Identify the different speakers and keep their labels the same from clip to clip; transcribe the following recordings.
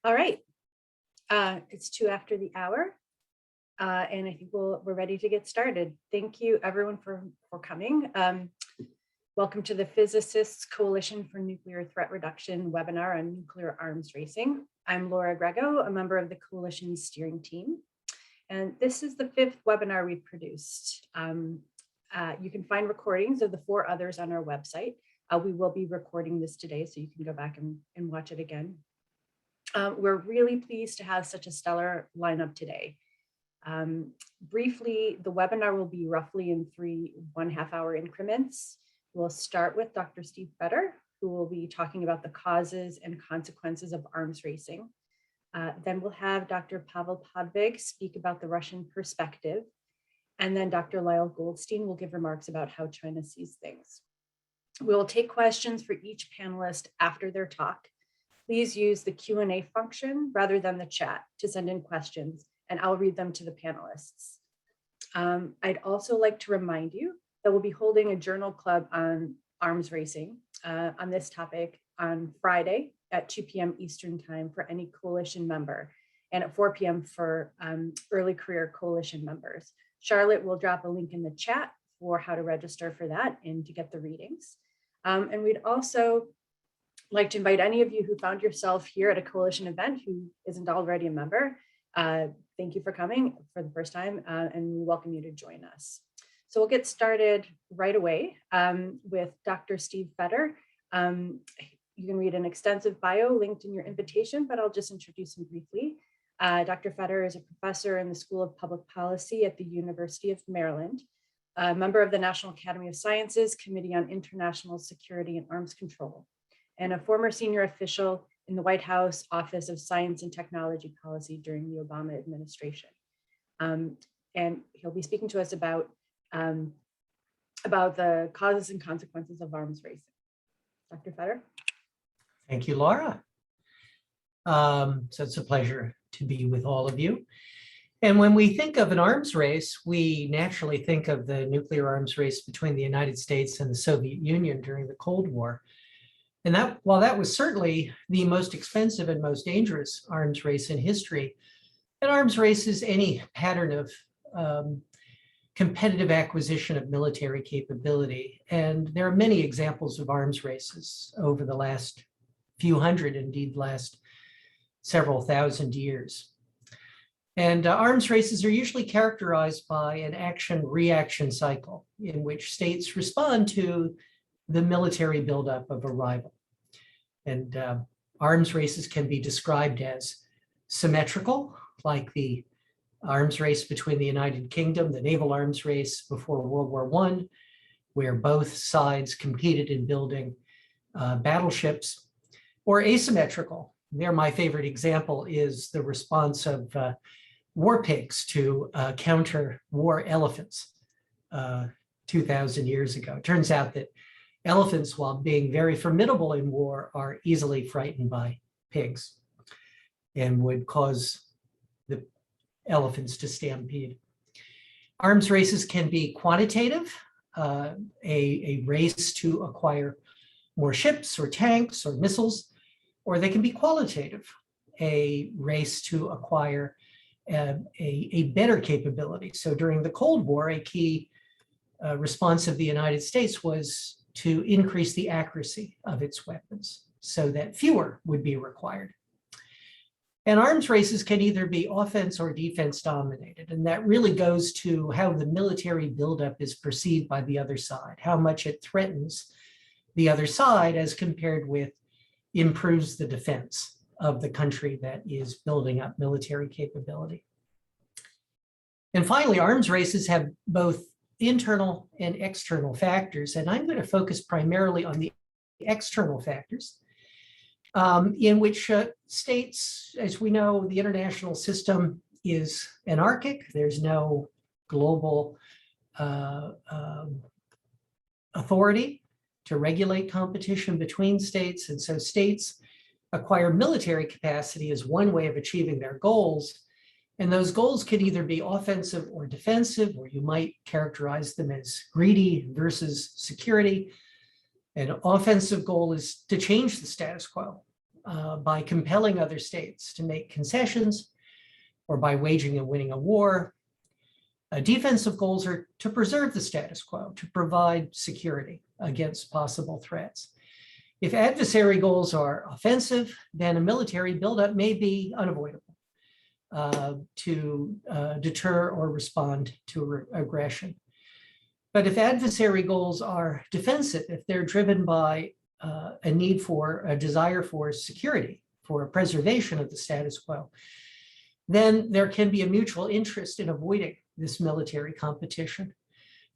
Speaker 1: All right, it's 2 after the hour, and I think we're ready to get started. Thank you everyone for coming. Welcome to the Physicists Coalition for Nuclear Threat Reduction webinar on nuclear arms racing. I'm Laura Grego, a member of the coalition's steering team. And this is the 5th webinar we've produced. You can find recordings of the 4 others on our website. We will be recording this today, so you can go back and watch it again. We're really pleased to have such a stellar lineup today. Briefly, the webinar will be roughly in 3 1/2-hour increments. We'll start with Dr. Steve Fetter, who will be talking about the causes and consequences of arms racing. Then we'll have Dr. Pavel Podvig speak about the Russian perspective. And then Dr. Lyle Goldstein will give remarks about how China sees things. We will take questions for each panelist after their talk. Please use the Q&A function rather than the chat to send in questions, and I'll read them to the panelists. I'd also like to remind you that we'll be holding a journal club on arms racing on this topic on Friday at 2 p.m. Eastern time for any coalition member, and at 4 p.m. for early career coalition members. Charlotte will drop a link in the chat for how to register for that and to get the readings. And we'd also like to invite any of you who found yourself here at a coalition event who isn't already a member. Thank you for coming for the first time, and we welcome you to join us. So we'll get started right away with Dr. Steve Fetter. You can read an extensive bio linked in your invitation, but I'll just introduce him briefly. Dr. Fetter is a professor in the School of Public Policy at the University of Maryland, a member of the National Academy of Sciences Committee on International Security and Arms Control, and a former senior official in the White House Office of Science and Technology Policy during the Obama administration. And he'll be speaking to us about the causes and consequences of arms racing. Dr. Fetter.
Speaker 2: Thank you, Laura. So it's a pleasure to be with all of you. And when we think of an arms race, we naturally think of the nuclear arms race between the United States and the Soviet Union during the Cold War. And that, while that was certainly the most expensive and most dangerous arms race in history, an arms race is any pattern of competitive acquisition of military capability. And there are many examples of arms races over the last few hundred, indeed last several thousand years. And arms races are usually characterized by an action-reaction cycle in which states respond to the military buildup of a rival. And arms races can be described as symmetrical, like the arms race between the United Kingdom, the naval arms race before World War I, where both sides competed in building battleships, or asymmetrical. There, my favorite example is the response of war pigs to counter war elephants 2,000 years ago. It turns out that elephants, while being very formidable in war, are easily frightened by pigs and would cause the elephants to stampede. Arms races can be quantitative, a race to acquire more ships or tanks or missiles, or they can be qualitative, a race to acquire a better capability. So during the Cold War, a key response of the United States was to increase the accuracy of its weapons so that fewer would be required. And arms races can either be offense or defense dominated. And that really goes to how the military buildup is perceived by the other side, how much it threatens the other side as compared with improves the defense of the country that is building up military capability. And finally, arms races have both internal and external factors. And I'm going to focus primarily on the external factors in which states, as we know, the international system is anarchic. There's no global authority to regulate competition between states. And so states acquire military capacity as one way of achieving their goals. And those goals could either be offensive or defensive, or you might characterize them as greedy versus security. An offensive goal is to change the status quo by compelling other states to make concessions or by waging and winning a war. Defensive goals are to preserve the status quo, to provide security against possible threats. If adversary goals are offensive, then a military buildup may be unavoidable to deter or respond to aggression. But if adversary goals are defensive, if they're driven by a need for a desire for security, for preservation of the status quo, then there can be a mutual interest in avoiding this military competition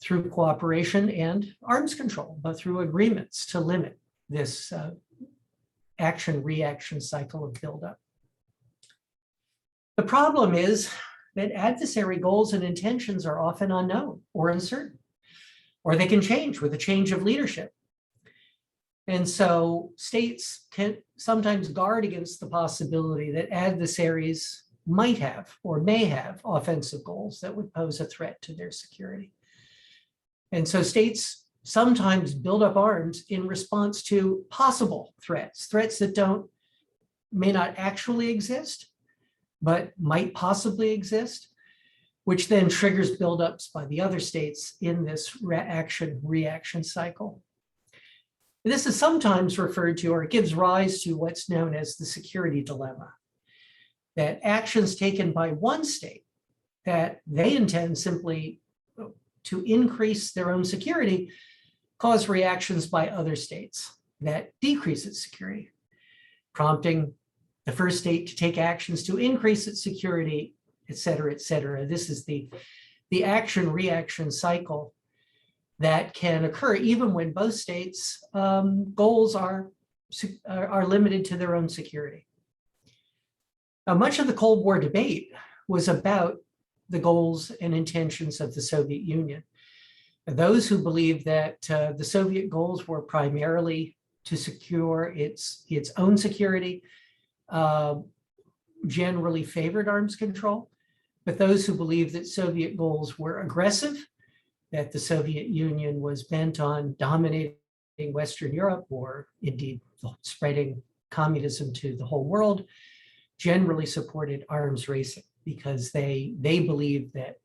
Speaker 2: through cooperation and arms control, but through agreements to limit this action-reaction cycle of buildup. The problem is that adversary goals and intentions are often unknown or uncertain, or they can change with a change of leadership. And so states can sometimes guard against the possibility that adversaries might have or may have offensive goals that would pose a threat to their security. And so states sometimes build up arms in response to possible threats, threats that may not actually exist, but might possibly exist, which then triggers buildups by the other states in this action-reaction cycle. This is sometimes referred to, or it gives rise to, what's known as the security dilemma, that actions taken by one state that they intend simply to increase their own security cause reactions by other states that decrease its security, prompting the first state to take actions to increase its security, et cetera, et cetera. This is the action-reaction cycle that can occur even when both states' goals are limited to their own security. Now, much of the Cold War debate was about the goals and intentions of the Soviet Union. Those who believed that the Soviet goals were primarily to secure its own security generally favored arms control, but those who believed that Soviet goals were aggressive, that the Soviet Union was bent on dominating Western Europe or indeed spreading communism to the whole world, generally supported arms racing because they believed that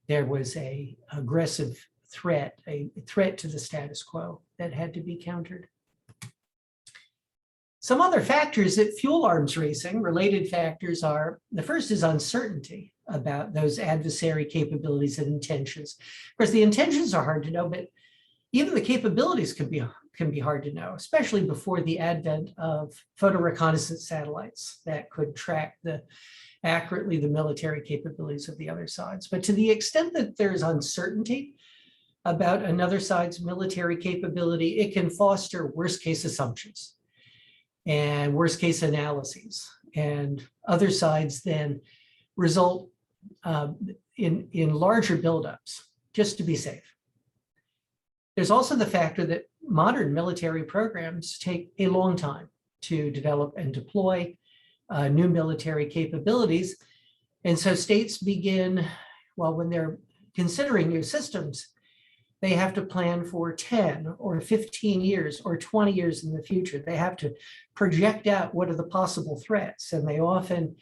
Speaker 2: there was an aggressive threat, a threat to the status quo that had to be countered. Some other factors that fuel arms racing, related factors, are, the first is uncertainty about those adversary capabilities and intentions. Of course, the intentions are hard to know, but even the capabilities can be hard to know, especially before the advent of photo reconnaissance satellites that could track accurately the military capabilities of the other sides. But to the extent that there's uncertainty about another side's military capability, it can foster worst case assumptions and worst case analyses. And other sides then result in larger buildups just to be safe. There's also the factor that modern military programs take a long time to develop and deploy new military capabilities. And so states begin, well, when they're considering new systems, they have to plan for 10 or 15 years or 20 years in the future. They have to project out what are the possible threats. And they often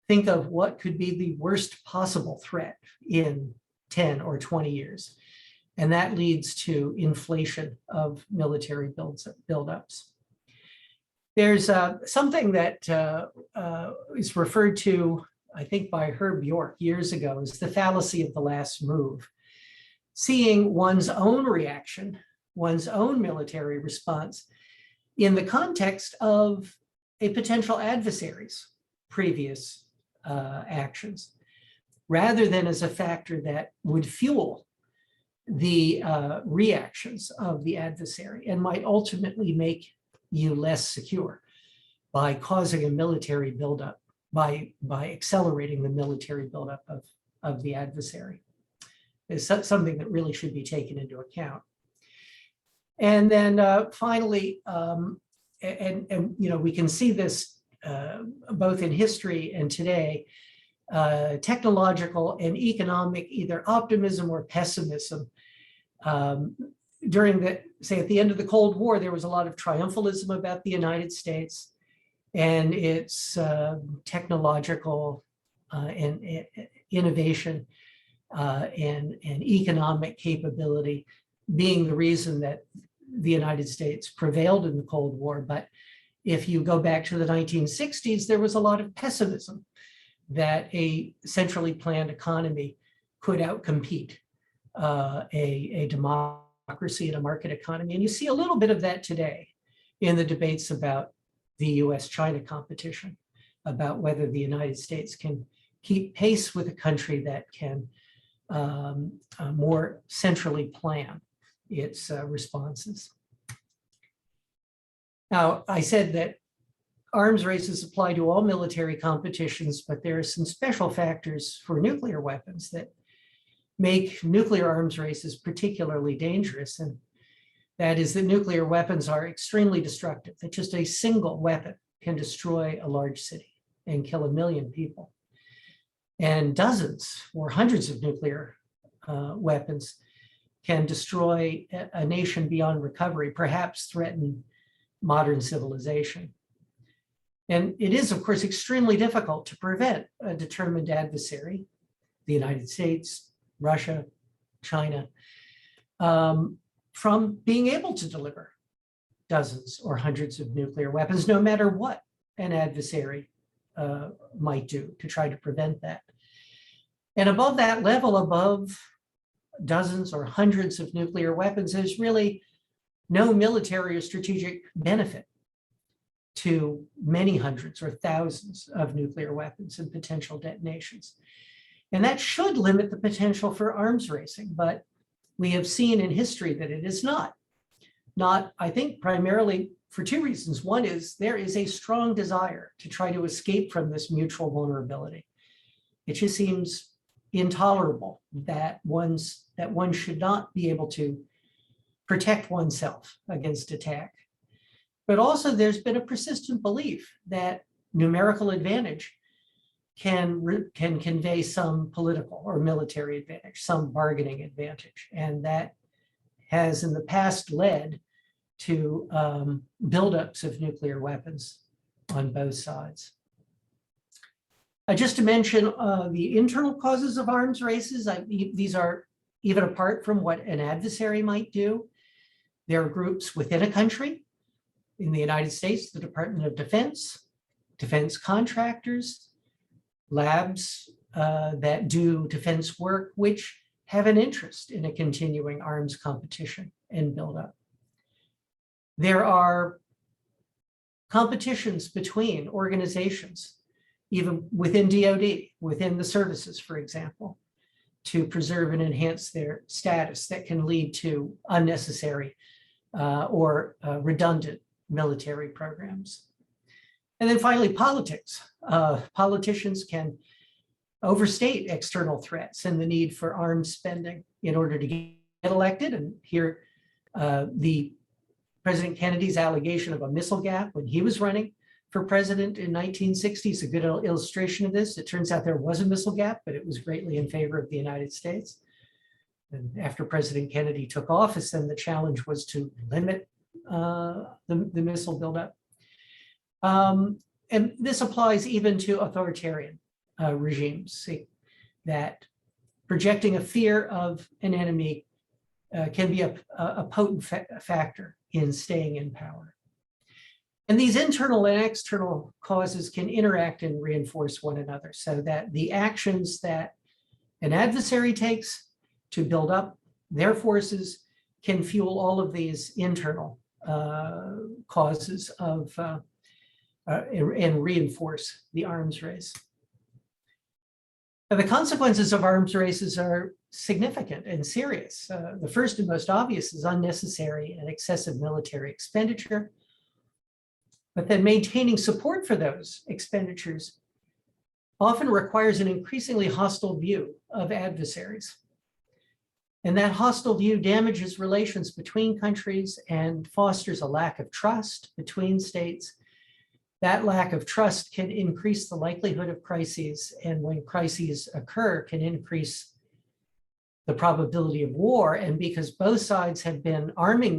Speaker 2: think of what could be the worst possible threat in 10 or 20 years. And that leads to inflation of military buildups. There's something that is referred to, I think, by Herb York years ago as the fallacy of the last move. Seeing one's own reaction, one's own military response in the context of a potential adversary's previous actions, rather than as a factor that would fuel the reactions of the adversary and might ultimately make you less secure by causing a military buildup, by accelerating the military buildup of the adversary. Is something that really should be taken into account. And then finally, we can see this both in history and today, technological and economic either optimism or pessimism during the, say, at the end of the Cold War, there was a lot of triumphalism about the United States and its technological and innovation and economic capability being the reason that the United States prevailed in the Cold War. But if you go back to the 1960s, there was a lot of pessimism that a centrally planned economy could outcompete a democracy and a market economy. And you see a little bit of that today in the debates about the US-China competition, about whether the United States can keep pace with a country that can more centrally plan its responses. Now, I said that arms races apply to all military competitions, but there are some special factors for nuclear weapons that make nuclear arms races particularly dangerous. And that is that nuclear weapons are extremely destructive, that just a single weapon can destroy a large city and kill 1 million people. And dozens or hundreds of nuclear weapons can destroy a nation beyond recovery, perhaps threaten modern civilization. And it is, of course, extremely difficult to prevent a determined adversary, the United States, Russia, China, from being able to deliver dozens or hundreds of nuclear weapons, no matter what an adversary might do to try to prevent that. And above that level, above dozens or hundreds of nuclear weapons, there's really no military or strategic benefit to many hundreds or thousands of nuclear weapons and potential detonations. And that should limit the potential for arms racing, but we have seen in history that it is not. Not, I think, primarily for two reasons. One is there is a strong desire to try to escape from this mutual vulnerability. It just seems intolerable that one should not be able to protect oneself against attack. But also there's been a persistent belief that numerical advantage can convey some political or military advantage, some bargaining advantage. And that has in the past led to buildups of nuclear weapons on both sides. Just to mention the internal causes of arms races, these are even apart from what an adversary might do. There are groups within a country. In the United States, the Department of Defense, defense contractors, labs that do defense work, which have an interest in a continuing arms competition and buildup. There are competitions between organizations, even within DoD, within the services, for example, to preserve and enhance their status that can lead to unnecessary or redundant military programs. And then finally, politics. Politicians can overstate external threats and the need for arms spending in order to get elected. And here, the President Kennedy's allegation of a missile gap when he was running for president in 1960 is a good illustration of this. It turns out there was a missile gap, but it was greatly in favor of the United States. And after President Kennedy took office, then the challenge was to limit the missile buildup. And this applies even to authoritarian regimes, see, that projecting a fear of an enemy can be a potent factor in staying in power. And these internal and external causes can interact and reinforce one another so that the actions that an adversary takes to build up their forces can fuel all of these internal causes of and reinforce the arms race. Now, the consequences of arms races are significant and serious. The first and most obvious is unnecessary and excessive military expenditure, but then maintaining support for those expenditures often requires an increasingly hostile view of adversaries. And that hostile view damages relations between countries and fosters a lack of trust between states. That lack of trust can increase the likelihood of crises, and when crises occur, can increase the probability of war, and because both sides have been arming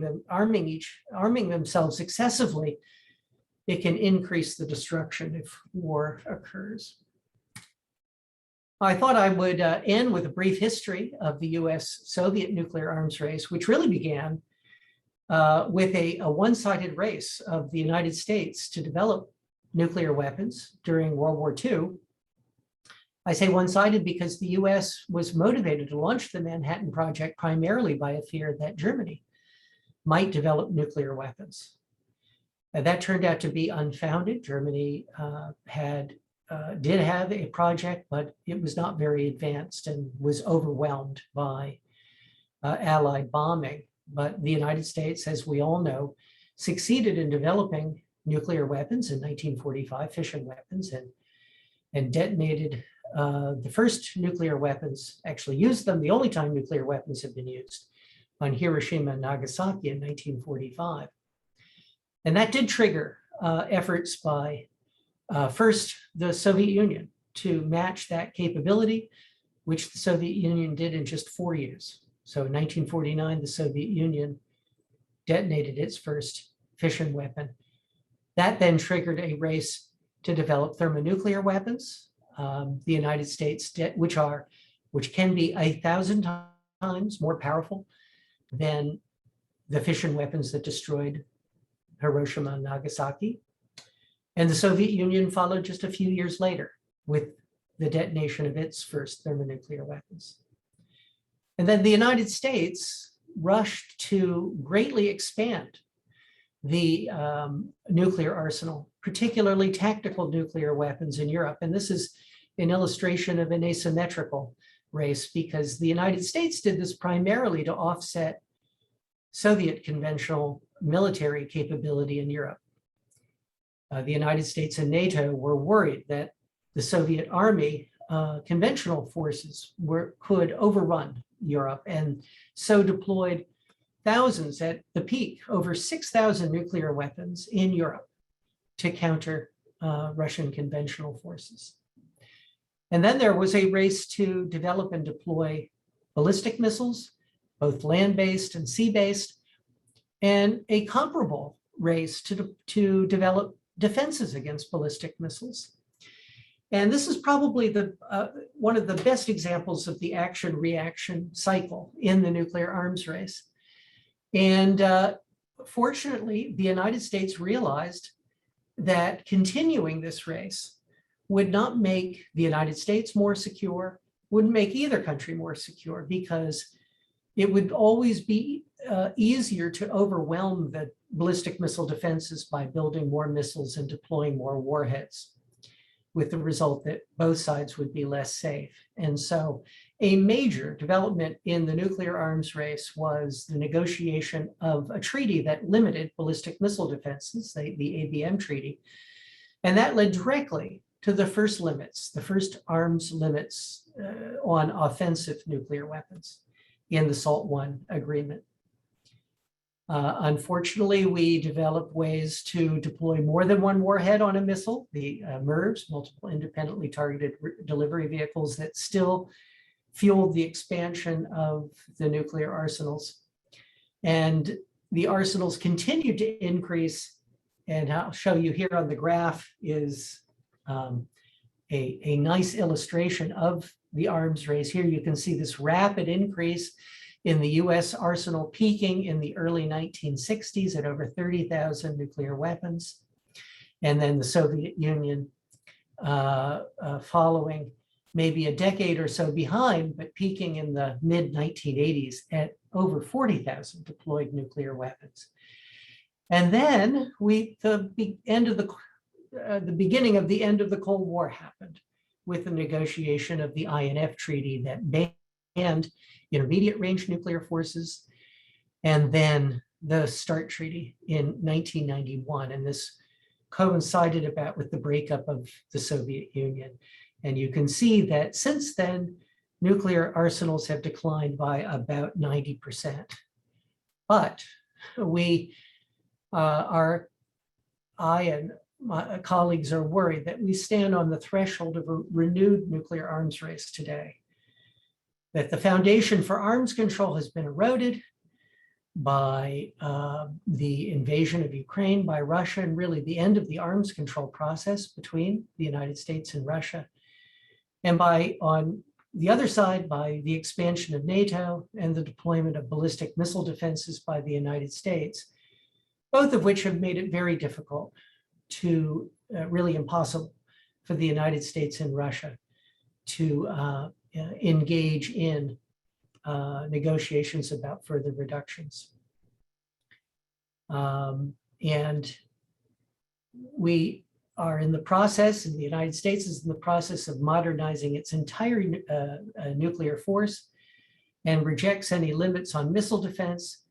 Speaker 2: themselves excessively, it can increase the destruction if war occurs. I thought I would end with a brief history of the US-Soviet nuclear arms race, which really began with a one-sided race of the United States to develop nuclear weapons during World War II. I say one-sided because the US was motivated to launch the Manhattan Project primarily by a fear that Germany might develop nuclear weapons. That turned out to be unfounded. Germany did have a project, but it was not very advanced and was overwhelmed by Allied bombing. But the United States, as we all know, succeeded in developing nuclear weapons in 1945, fission weapons, and detonated the first nuclear weapons, actually used them, the only time nuclear weapons have been used, on Hiroshima and Nagasaki in 1945. And that did trigger efforts by first the Soviet Union to match that capability, which the Soviet Union did in just 4 years. So in 1949, the Soviet Union detonated its first fission weapon. That then triggered a race to develop thermonuclear weapons. The United States, which can be 1,000 times more powerful than the fission weapons that destroyed Hiroshima and Nagasaki. And the Soviet Union followed just a few years later with the detonation of its first thermonuclear weapons. And then the United States rushed to greatly expand the nuclear arsenal, particularly tactical nuclear weapons in Europe. And this is an illustration of an asymmetrical race, because the United States did this primarily to offset Soviet conventional military capability in Europe. The United States and NATO were worried that the Soviet army conventional forces could overrun Europe, and so deployed thousands, at the peak, over 6,000 nuclear weapons in Europe to counter Russian conventional forces. And then there was a race to develop and deploy ballistic missiles, both land-based and sea-based, and a comparable race to develop defenses against ballistic missiles. And this is probably one of the best examples of the action-reaction cycle in the nuclear arms race. And fortunately, the United States realized that continuing this race would not make the United States more secure, wouldn't make either country more secure, because it would always be easier to overwhelm the ballistic missile defenses by building more missiles and deploying more warheads, with the result that both sides would be less safe. And so a major development in the nuclear arms race was the negotiation of a treaty that limited ballistic missile defenses, the ABM treaty. And that led directly to the first limits, the first arms limits on offensive nuclear weapons in the SALT I agreement. Unfortunately, we developed ways to deploy more than one warhead on a missile, the MIRVs, multiple independently targeted delivery vehicles, that still fueled the expansion of the nuclear arsenals. And the arsenals continued to increase. And I'll show you here on the graph is a nice illustration of the arms race. Here you can see this rapid increase in the US arsenal, peaking in the early 1960s at over 30,000 nuclear weapons. And then the Soviet Union following, maybe a decade or so behind, but peaking in the mid-1980s at over 40,000 deployed nuclear weapons. And then the beginning of the end of the Cold War happened with the negotiation of the INF Treaty that banned intermediate range nuclear forces, and then the START Treaty in 1991. And this coincided about with the breakup of the Soviet Union. And you can see that since then, nuclear arsenals have declined by about 90%. But I and my colleagues are worried that we stand on the threshold of a renewed nuclear arms race today. that the foundation for arms control has been eroded by the invasion of Ukraine by Russia, and really the end of the arms control process between the United States and Russia. And on the other side, by the expansion of NATO and the deployment of ballistic missile defenses by the United States, both of which have made it very difficult to, really impossible for the United States and Russia to engage in negotiations about further reductions. And we are in the process, and the United States is in the process of modernizing its entire nuclear force and rejects any limits on missile defense.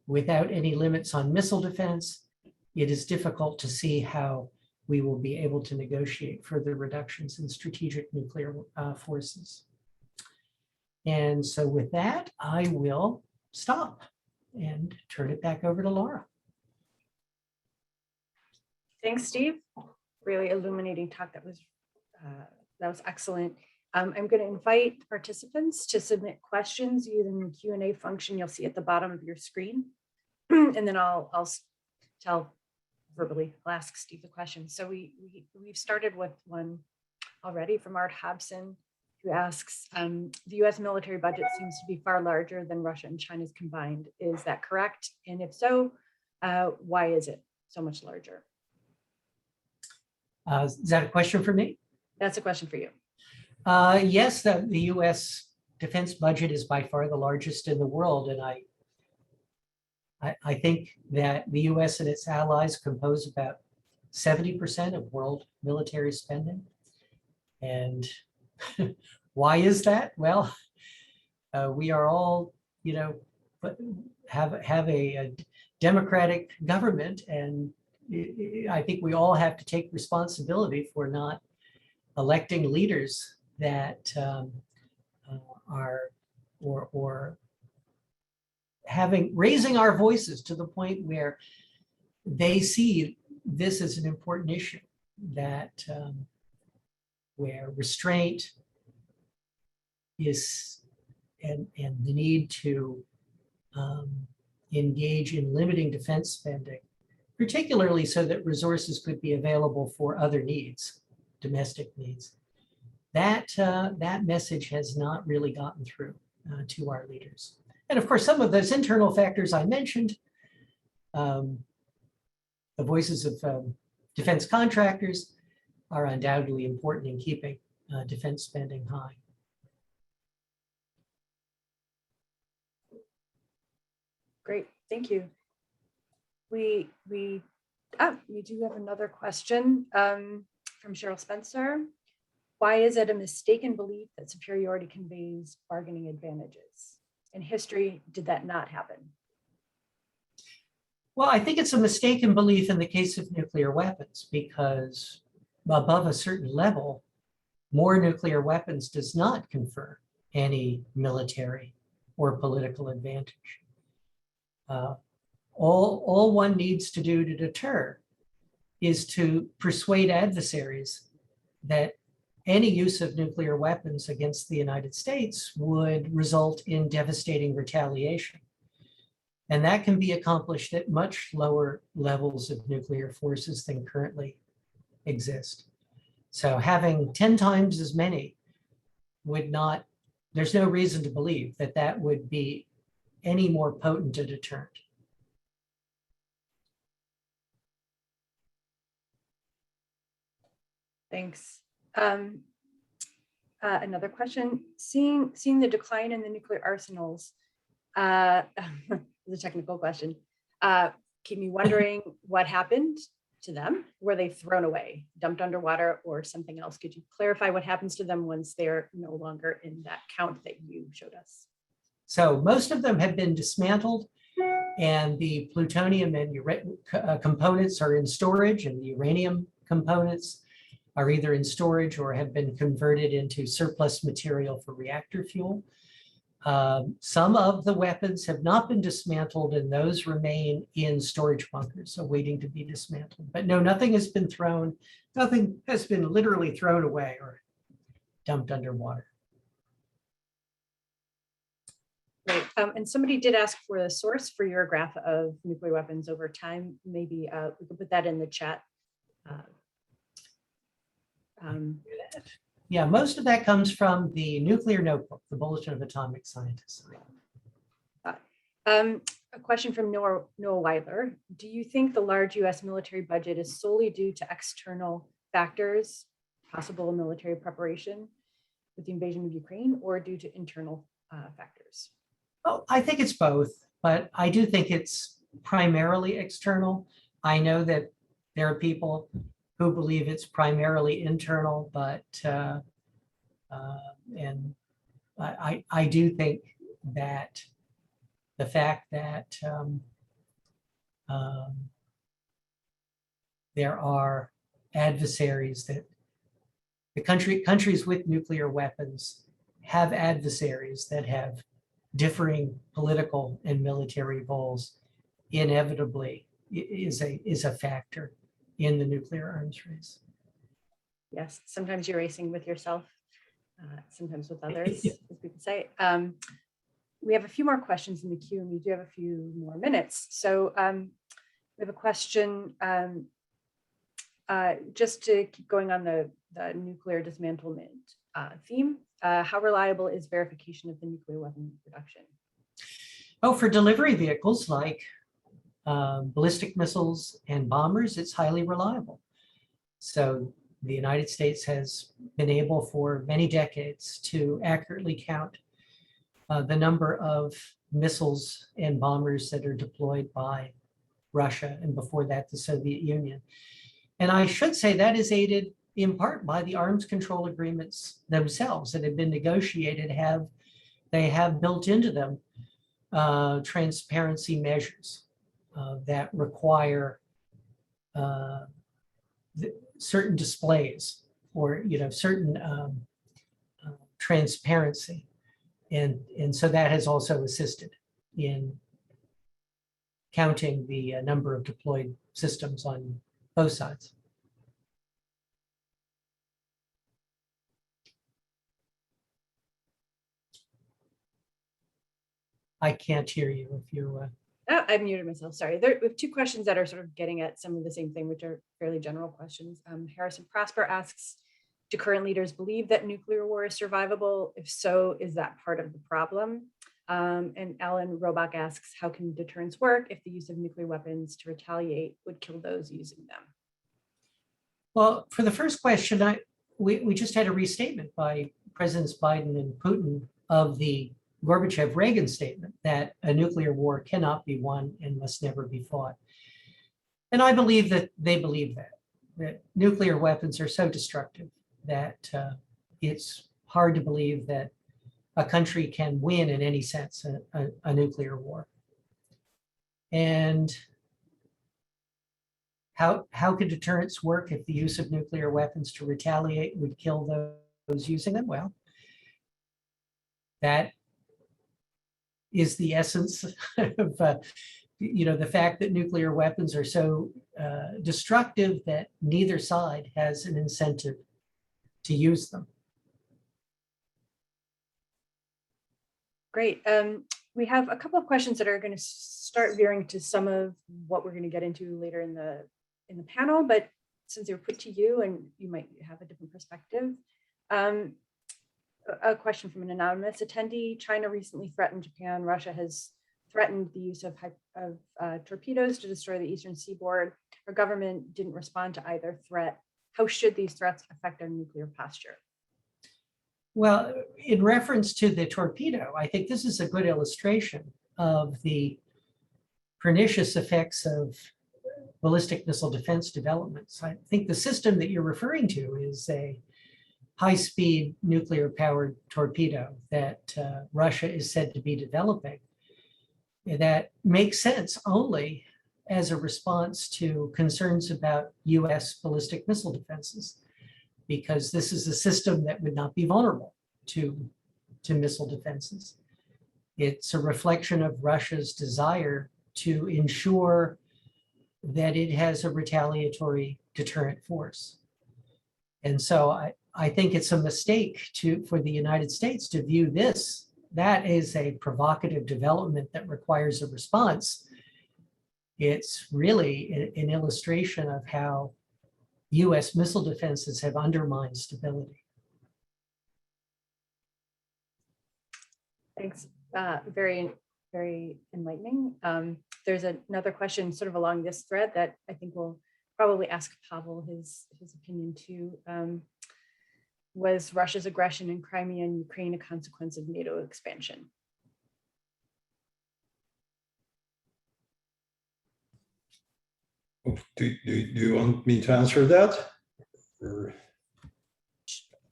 Speaker 2: Without any limits on missile defense, it is difficult to see how we will be able to negotiate further reductions in strategic nuclear forces. And so with that, I will stop and turn it back over to Laura.
Speaker 1: Thanks, Steve. Really illuminating talk. That was excellent. I'm going to invite participants to submit questions using the Q&A function you'll see at the bottom of your screen. And then I'll ask Steve the question. So we've started with one already from Art Habson, who asks, the US military budget seems to be far larger than Russia and China's combined. Is that correct? And if so, why is it so much larger?
Speaker 2: Is that a question for me?
Speaker 1: That's a question for you.
Speaker 2: Yes, the US defense budget is by far the largest in the world. And I think that the US and its allies compose about 70% of world military spending. And why is that? Well, we are all, have a democratic government, and I think we all have to take responsibility for not electing leaders that raising our voices to the point where they see this as an important issue, that where restraint is and the need to engage in limiting defense spending, particularly so that resources could be available for other needs, domestic needs. That message has not really gotten through to our leaders. And of course, some of those internal factors I mentioned, the voices of defense contractors are undoubtedly important in keeping defense spending high.
Speaker 1: Great, thank you. We do have another question from Cheryl Spencer. Why is it a mistaken belief that superiority conveys bargaining advantages? In history, did that not happen?
Speaker 2: Well, I think it's a mistaken belief in the case of nuclear weapons, because above a certain level, more nuclear weapons does not confer any military or political advantage. All one needs to do to deter is to persuade adversaries that any use of nuclear weapons against the United States would result in devastating retaliation. And that can be accomplished at much lower levels of nuclear forces than currently exist. So having 10 times as many would not, there's no reason to believe that that would be any more potent a deterrent.
Speaker 1: Thanks. Another question, seeing the decline in the nuclear arsenals, the technical question, keep me wondering what happened to them. Were they thrown away, dumped underwater, or something else? Could you clarify what happens to them once they're no longer in that count that you showed us?
Speaker 2: So most of them have been dismantled, and the plutonium and components are in storage, and the uranium components are either in storage or have been converted into surplus material for reactor fuel. Some of the weapons have not been dismantled, and those remain in storage bunkers, so waiting to be dismantled. But no, nothing has been thrown, nothing has been literally thrown away or dumped underwater.
Speaker 1: Great. And somebody did ask for a source for your graph of nuclear weapons over time. Maybe we could put that in the chat.
Speaker 2: Yeah, most of that comes from the Nuclear Notebook, the Bulletin of Atomic Scientists.
Speaker 1: A question from Noah Weiler. Do you think the large US military budget is solely due to external factors, possible military preparation with the invasion of Ukraine, or due to internal factors?
Speaker 2: Oh, I think it's both, but I do think it's primarily external. I know that there are people who believe it's primarily internal, but and I do think that the fact that there are adversaries, that the countries with nuclear weapons have adversaries that have differing political and military goals, inevitably is a factor in the nuclear arms race.
Speaker 1: Yes, sometimes you're racing with yourself, sometimes with others, as we could say. We have a few more questions in the queue, and we do have a few more minutes. So we have a question, just to keep going on the nuclear dismantlement theme. How reliable is verification of the nuclear weapon production?
Speaker 2: Oh, for delivery vehicles like ballistic missiles and bombers, it's highly reliable. So the United States has been able for many decades to accurately count the number of missiles and bombers that are deployed by Russia, and before that, the Soviet Union. And I should say that is aided in part by the arms control agreements themselves that have been negotiated. They have built into them transparency measures that require certain displays, or certain transparency, and so that has also assisted in counting the number of deployed systems on both sides. I can't hear you if you.
Speaker 1: Oh, I muted myself, sorry. We have two questions that are sort of getting at some of the same thing, which are fairly general questions. Harrison Prosper asks, do current leaders believe that nuclear war is survivable? If so, is that part of the problem? And Alan Robach asks, how can deterrence work if the use of nuclear weapons to retaliate would kill those using them?
Speaker 2: Well, for the first question, we just had a restatement by Presidents Biden and Putin of the Gorbachev-Reagan statement that a nuclear war cannot be won and must never be fought. And I believe that they believe that nuclear weapons are so destructive that it's hard to believe that a country can win in any sense a nuclear war. And how could deterrence work if the use of nuclear weapons to retaliate would kill those using them? Well, that is the essence of the fact that nuclear weapons are so destructive that neither side has an incentive to use them.
Speaker 1: Great. We have a couple of questions that are going to start veering to some of what we're going to get into later in the panel, but since they were put to you and you might have a different perspective. A question from an anonymous attendee. China recently threatened Japan. Russia has threatened the use of torpedoes to destroy the eastern seaboard. Our government didn't respond to either threat. How should these threats affect our nuclear posture?
Speaker 2: Well, in reference to the torpedo, I think this is a good illustration of the pernicious effects of ballistic missile defense developments. I think the system that you're referring to is a high-speed nuclear-powered torpedo that Russia is said to be developing. That makes sense only as a response to concerns about US ballistic missile defenses, because this is a system that would not be vulnerable to missile defenses. It's a reflection of Russia's desire to ensure that it has a retaliatory deterrent force. And so I think it's a mistake for the United States to view this that is a provocative development that requires a response, it's really an illustration of how US missile defenses have undermined stability.
Speaker 1: Thanks. Very, very enlightening. There's another question sort of along this thread that I think we'll probably ask Pavel his opinion too. Was Russia's aggression in Crimea and Ukraine a consequence of NATO expansion?
Speaker 3: Do you want me to answer that? Or...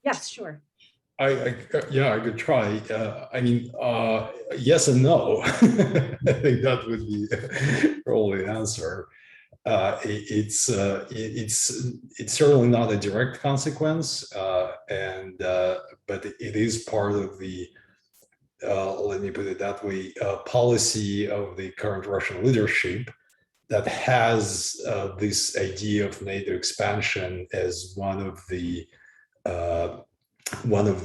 Speaker 1: Yes, sure.
Speaker 3: Yeah, I could try. I mean, yes and no. I think that would be probably the answer. It's certainly not a direct consequence, but it is part of the, let me put it that way, policy of the current Russian leadership that has this idea of NATO expansion as one of the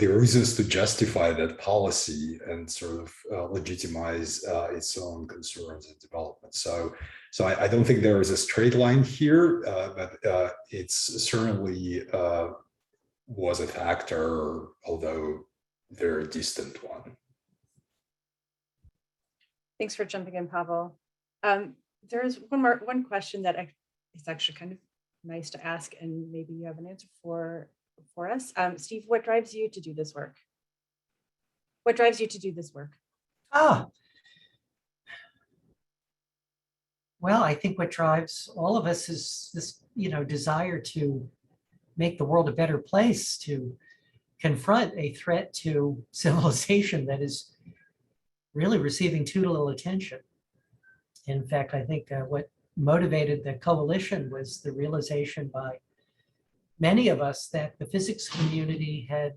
Speaker 3: reasons to justify that policy and sort of legitimize its own concerns and development. So I don't think there is a straight line here, but it's certainly was a factor, although very distant one.
Speaker 1: Thanks for jumping in, Pavel. There's one question that is actually kind of nice to ask, and maybe you have an answer for us. Steve, what drives you to do this work? What drives you to do this work?
Speaker 2: Well, I think what drives all of us is this, desire to make the world a better place, to confront a threat to civilization that is really receiving too little attention. In fact, I think what motivated the coalition was the realization by many of us that the physics community had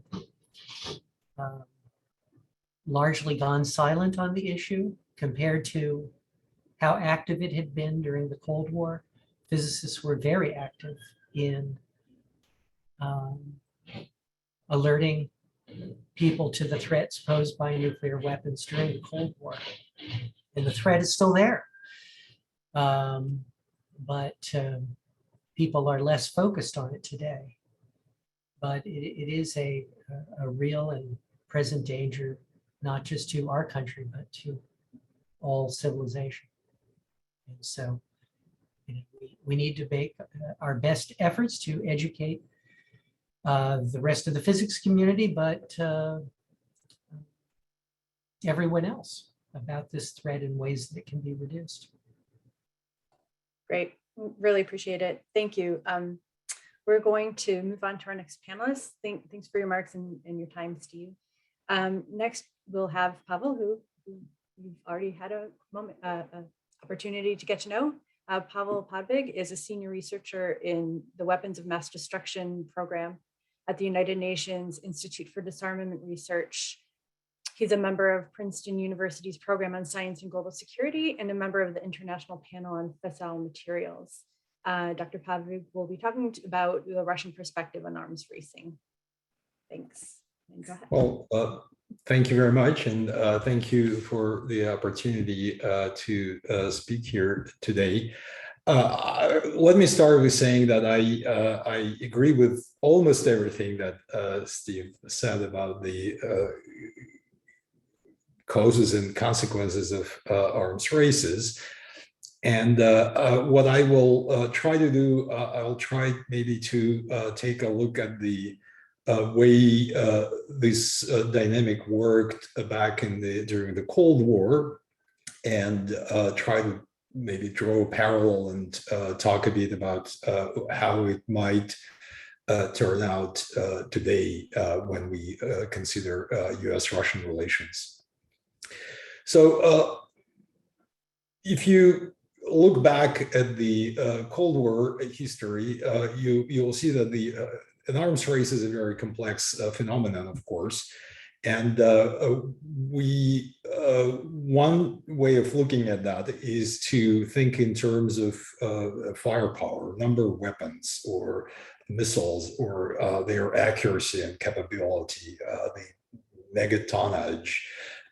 Speaker 2: largely gone silent on the issue compared to how active it had been during the Cold War. Physicists were very active in alerting people to the threats posed by nuclear weapons during the Cold War. And the threat is still there. But people are less focused on it today. But it is a real and present danger, not just to our country, but to all civilization. And so we need to make our best efforts to educate the rest of the physics community, but everyone else about this threat in ways that it can be reduced.
Speaker 1: Great, really appreciate it. Thank you. We're going to move on to our next panelist. Thanks for your remarks and your time, Steve. Next, we'll have Pavel, who you've already had a opportunity to get to know. Pavel Podvig is a senior researcher in the Weapons of Mass Destruction program at the United Nations Institute for Disarmament Research. He's a member of Princeton University's Program on Science and Global Security and a member of the International Panel on Fissile Materials. Dr. Podvig will be talking about the Russian perspective on arms racing. Thanks. And go ahead.
Speaker 3: Well, thank you very much, and thank you for the opportunity to speak here today. Let me start with saying that I agree with almost everything that Steve said about the causes and consequences of arms races. And what I will try to do, I'll try maybe to take a look at the way this dynamic worked back during the Cold War, and try to maybe draw a parallel and talk a bit about how it might turn out today when we consider US-Russian relations. So if you look back at the Cold War history, you'll see that an arms race is a very complex phenomenon, of course. And one way of looking at that is to think in terms of firepower, number of weapons or missiles, or their accuracy and capability, the megatonnage.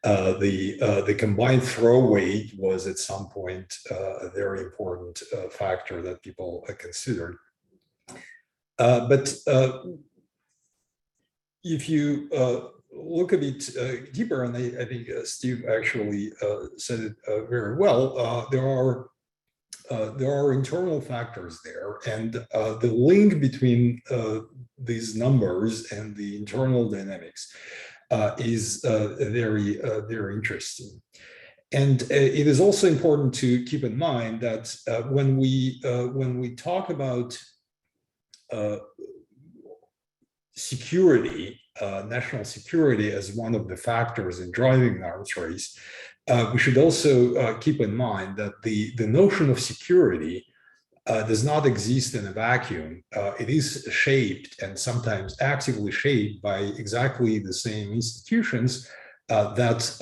Speaker 3: The combined throw weight was at some point a very important factor that people considered. But if you look a bit deeper, and I think Steve actually said it very well, there are internal factors there, and the link between these numbers and the internal dynamics is very interesting. And it is also important to keep in mind that when we talk about security, national security as one of the factors in driving an arms race, we should also keep in mind that the notion of security does not exist in a vacuum. It is shaped and sometimes actively shaped by exactly the same institutions that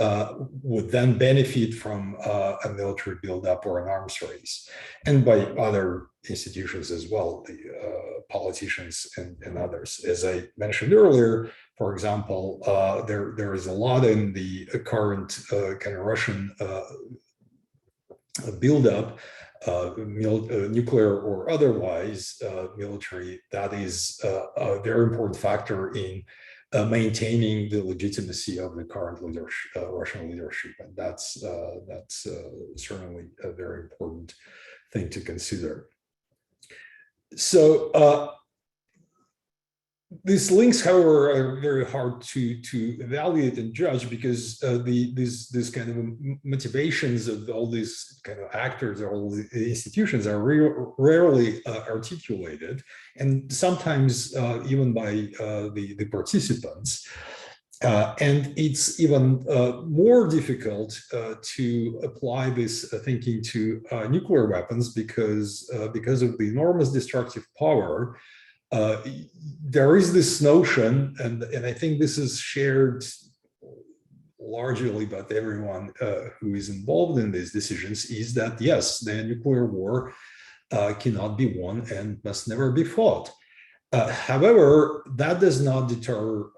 Speaker 3: would then benefit from a military buildup or an arms race, and by other institutions as well, the politicians and others. As I mentioned earlier, for example, there is a lot in the current kind of Russian buildup, nuclear or otherwise, military, that is a very important factor in maintaining the legitimacy of the current leadership, Russian leadership, and that's certainly a very important thing to consider. So these links, however, are very hard to evaluate and judge because these kind of motivations of all these kind of actors or all the institutions are rarely articulated, and sometimes even by the participants. And it's even more difficult to apply this thinking to nuclear weapons because of the enormous destructive power. There is this notion, and I think this is shared largely by everyone who is involved in these decisions, is that yes, the nuclear war cannot be won and must never be fought. However, that does not deter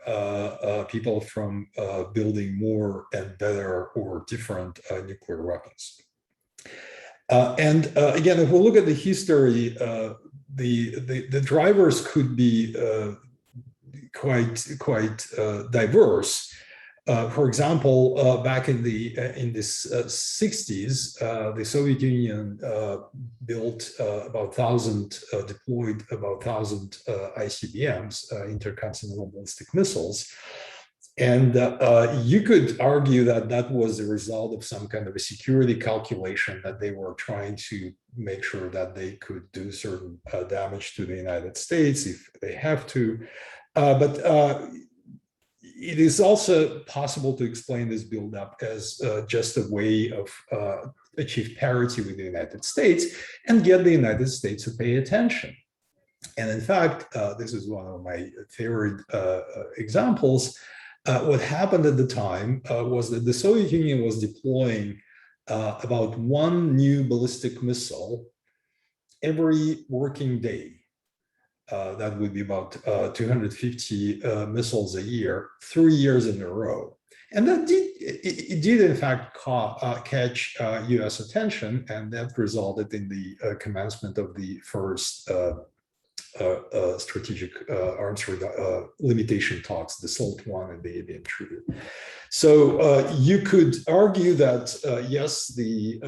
Speaker 3: people from building more and better or different nuclear weapons. And again, if we look at the history, the drivers could be quite diverse. For example, back in the 60s, the Soviet Union built about 1,000, deployed about 1,000 ICBMs, intercontinental ballistic missiles. And you could argue that that was a result of some kind of a security calculation, that they were trying to make sure that they could do certain damage to the United States if they have to. But it is also possible to explain this buildup as just a way of achieve parity with the United States and get the United States to pay attention. And in fact, this is one of my favorite examples. What happened at the time was that the Soviet Union was deploying about one new ballistic missile every working day. That would be about 250 missiles a year, 3 years in a row. And that did in fact catch US attention, and that resulted in the commencement of the first strategic arms limitation talks, the SALT I and the Avian Treaty. So you could argue that yes, the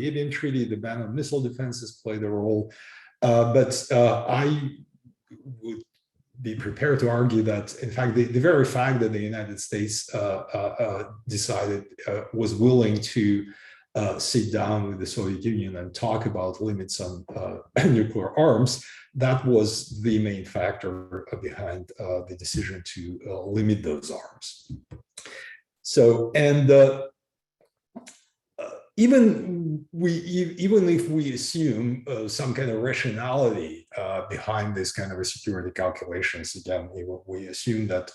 Speaker 3: Avian Treaty, the ban on missile defenses played a role, but I would be prepared to argue that, in fact, the very fact that the United States was willing to sit down with the Soviet Union and talk about limits on nuclear arms, that was the main factor behind the decision to limit those arms. So, and even if we assume some kind of rationality behind this kind of a security calculations, again, we assume that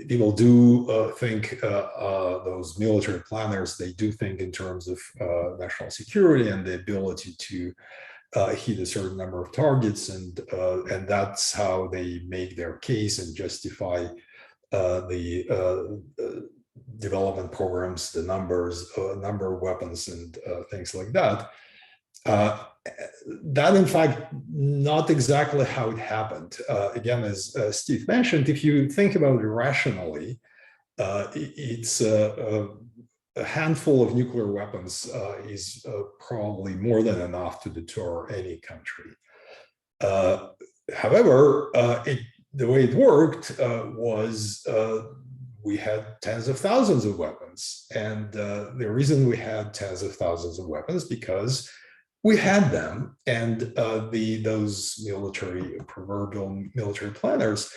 Speaker 3: people do think, those military planners, they do think in terms of national security and the ability to hit a certain number of targets, and that's how they make their case and justify development programs, the numbers, number of weapons, and things like that. That, in fact, not exactly how it happened. Again, as Steve mentioned, if you think about it rationally, it's a handful of nuclear weapons is probably more than enough to deter any country. However, the way it worked was we had tens of thousands of weapons. And the reason we had tens of thousands of weapons because we had them, and those proverbial military planners,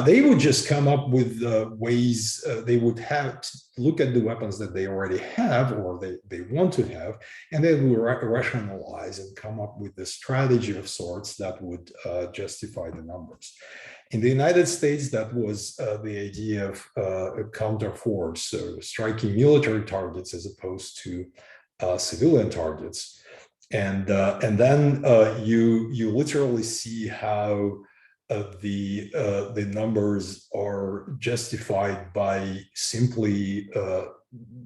Speaker 3: they would just come up with ways. They would have to look at the weapons that they already have or they want to have, and they would rationalize and come up with a strategy of sorts that would justify the numbers. In the United States, that was the idea of a counterforce, so striking military targets as opposed to civilian targets. And then you literally see how the numbers are justified by simply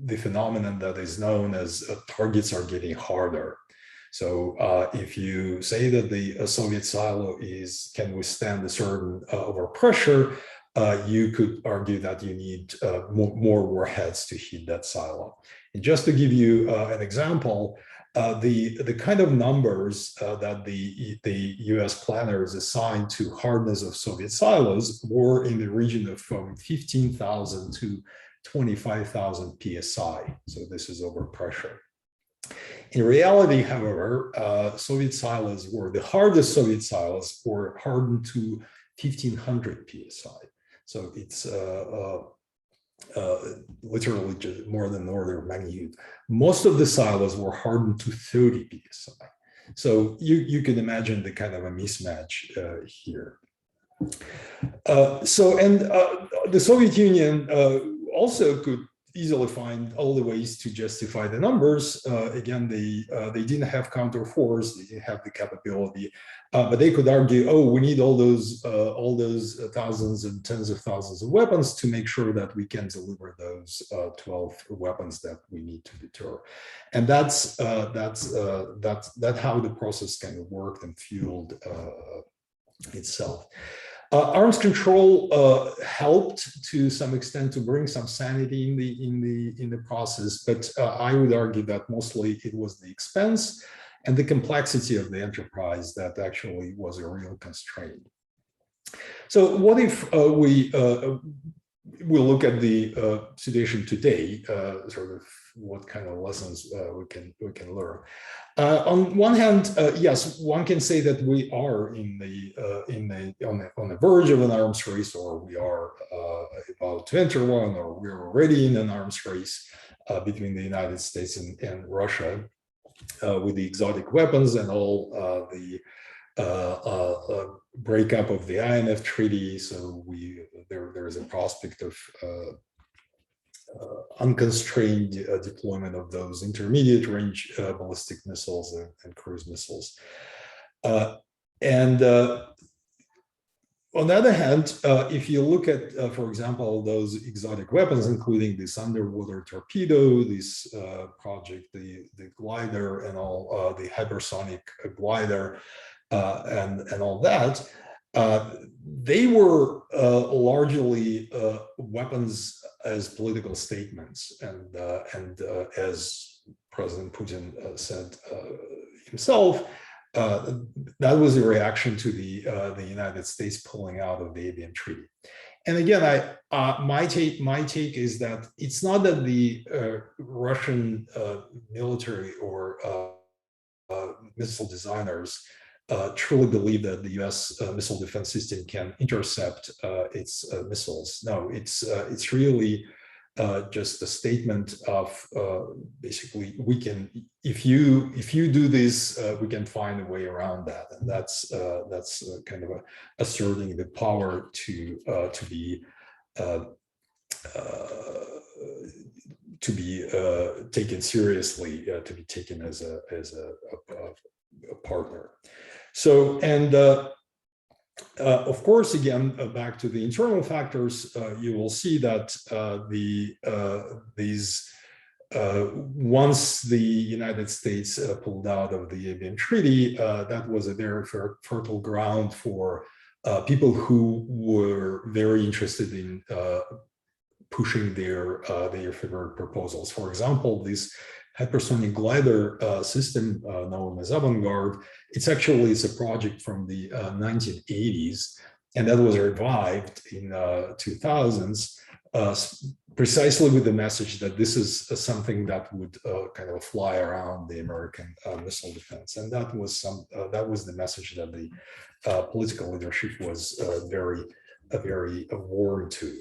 Speaker 3: the phenomenon that is known as targets are getting harder. So if you say that the Soviet silo can withstand a certain overpressure, you could argue that you need more warheads to hit that silo. And just to give you an example, the kind of numbers that the US planners assigned to hardness of Soviet silos were in the region of from 15,000 to 25,000 PSI. So this is overpressure. In reality, however, Soviet silos the hardest Soviet silos were hardened to 1,500 PSI. So it's literally just more than an order of magnitude. Most of the silos were hardened to 30 PSI. So you can imagine the kind of a mismatch here. The Soviet Union also could easily find all the ways to justify the numbers. Again, they didn't have counterforce, they didn't have the capability, but they could argue, oh, we need all those thousands and tens of thousands of weapons to make sure that we can deliver those 12 weapons that we need to deter. And that's how the process kind of worked and fueled itself. Arms control helped to some extent to bring some sanity in the process, but I would argue that mostly it was the expense and the complexity of the enterprise that actually was a real constraint. So, what if we look at the situation today? Sort of what kind of lessons we can learn. On one hand, yes, one can say that we are on the verge of an arms race, or we are about to enter one, or we're already in an arms race between the United States and Russia with the exotic weapons and all the breakup of the INF treaty. So there is a prospect of unconstrained deployment of those intermediate range ballistic missiles and cruise missiles. On the other hand, if you look at, for example, those exotic weapons, including this underwater torpedo, this project, the glider, and all the hypersonic glider, and all that, they were largely weapons as political statements, and as President Putin said himself, that was a reaction to the United States pulling out of the Avian Treaty. And again, my take is that it's not that the Russian military or missile designers truly believe that the U.S. missile defense system can intercept its missiles. No, it's really just a statement of basically we can, if you do this, we can find a way around that, and that's kind of asserting the power to be taken seriously, to be taken as a partner. So, and Of course, again, back to the internal factors, you will see that once the United States pulled out of the Abraham Treaty, that was a very fertile ground for people who were very interested in pushing their favorite proposals. For example, this hypersonic glider system known as Avant-Garde, it's a project from the 1980s, and that was revived in 2000s, precisely with the message that this is something that would kind of fly around the American missile defense, and that was the message that the political leadership was very warm to.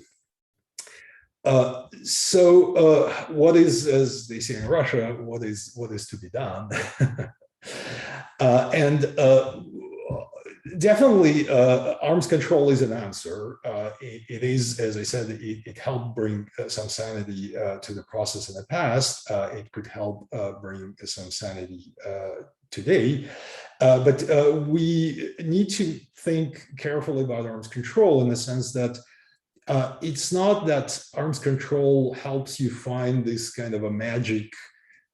Speaker 3: What is, as they say in Russia, what is to be done? Definitely, arms control is an answer. It is, as I said, it helped bring some sanity to the process in the past. It could help bring some sanity today. But we need to think carefully about arms control in the sense that it's not that arms control helps you find this kind of a magic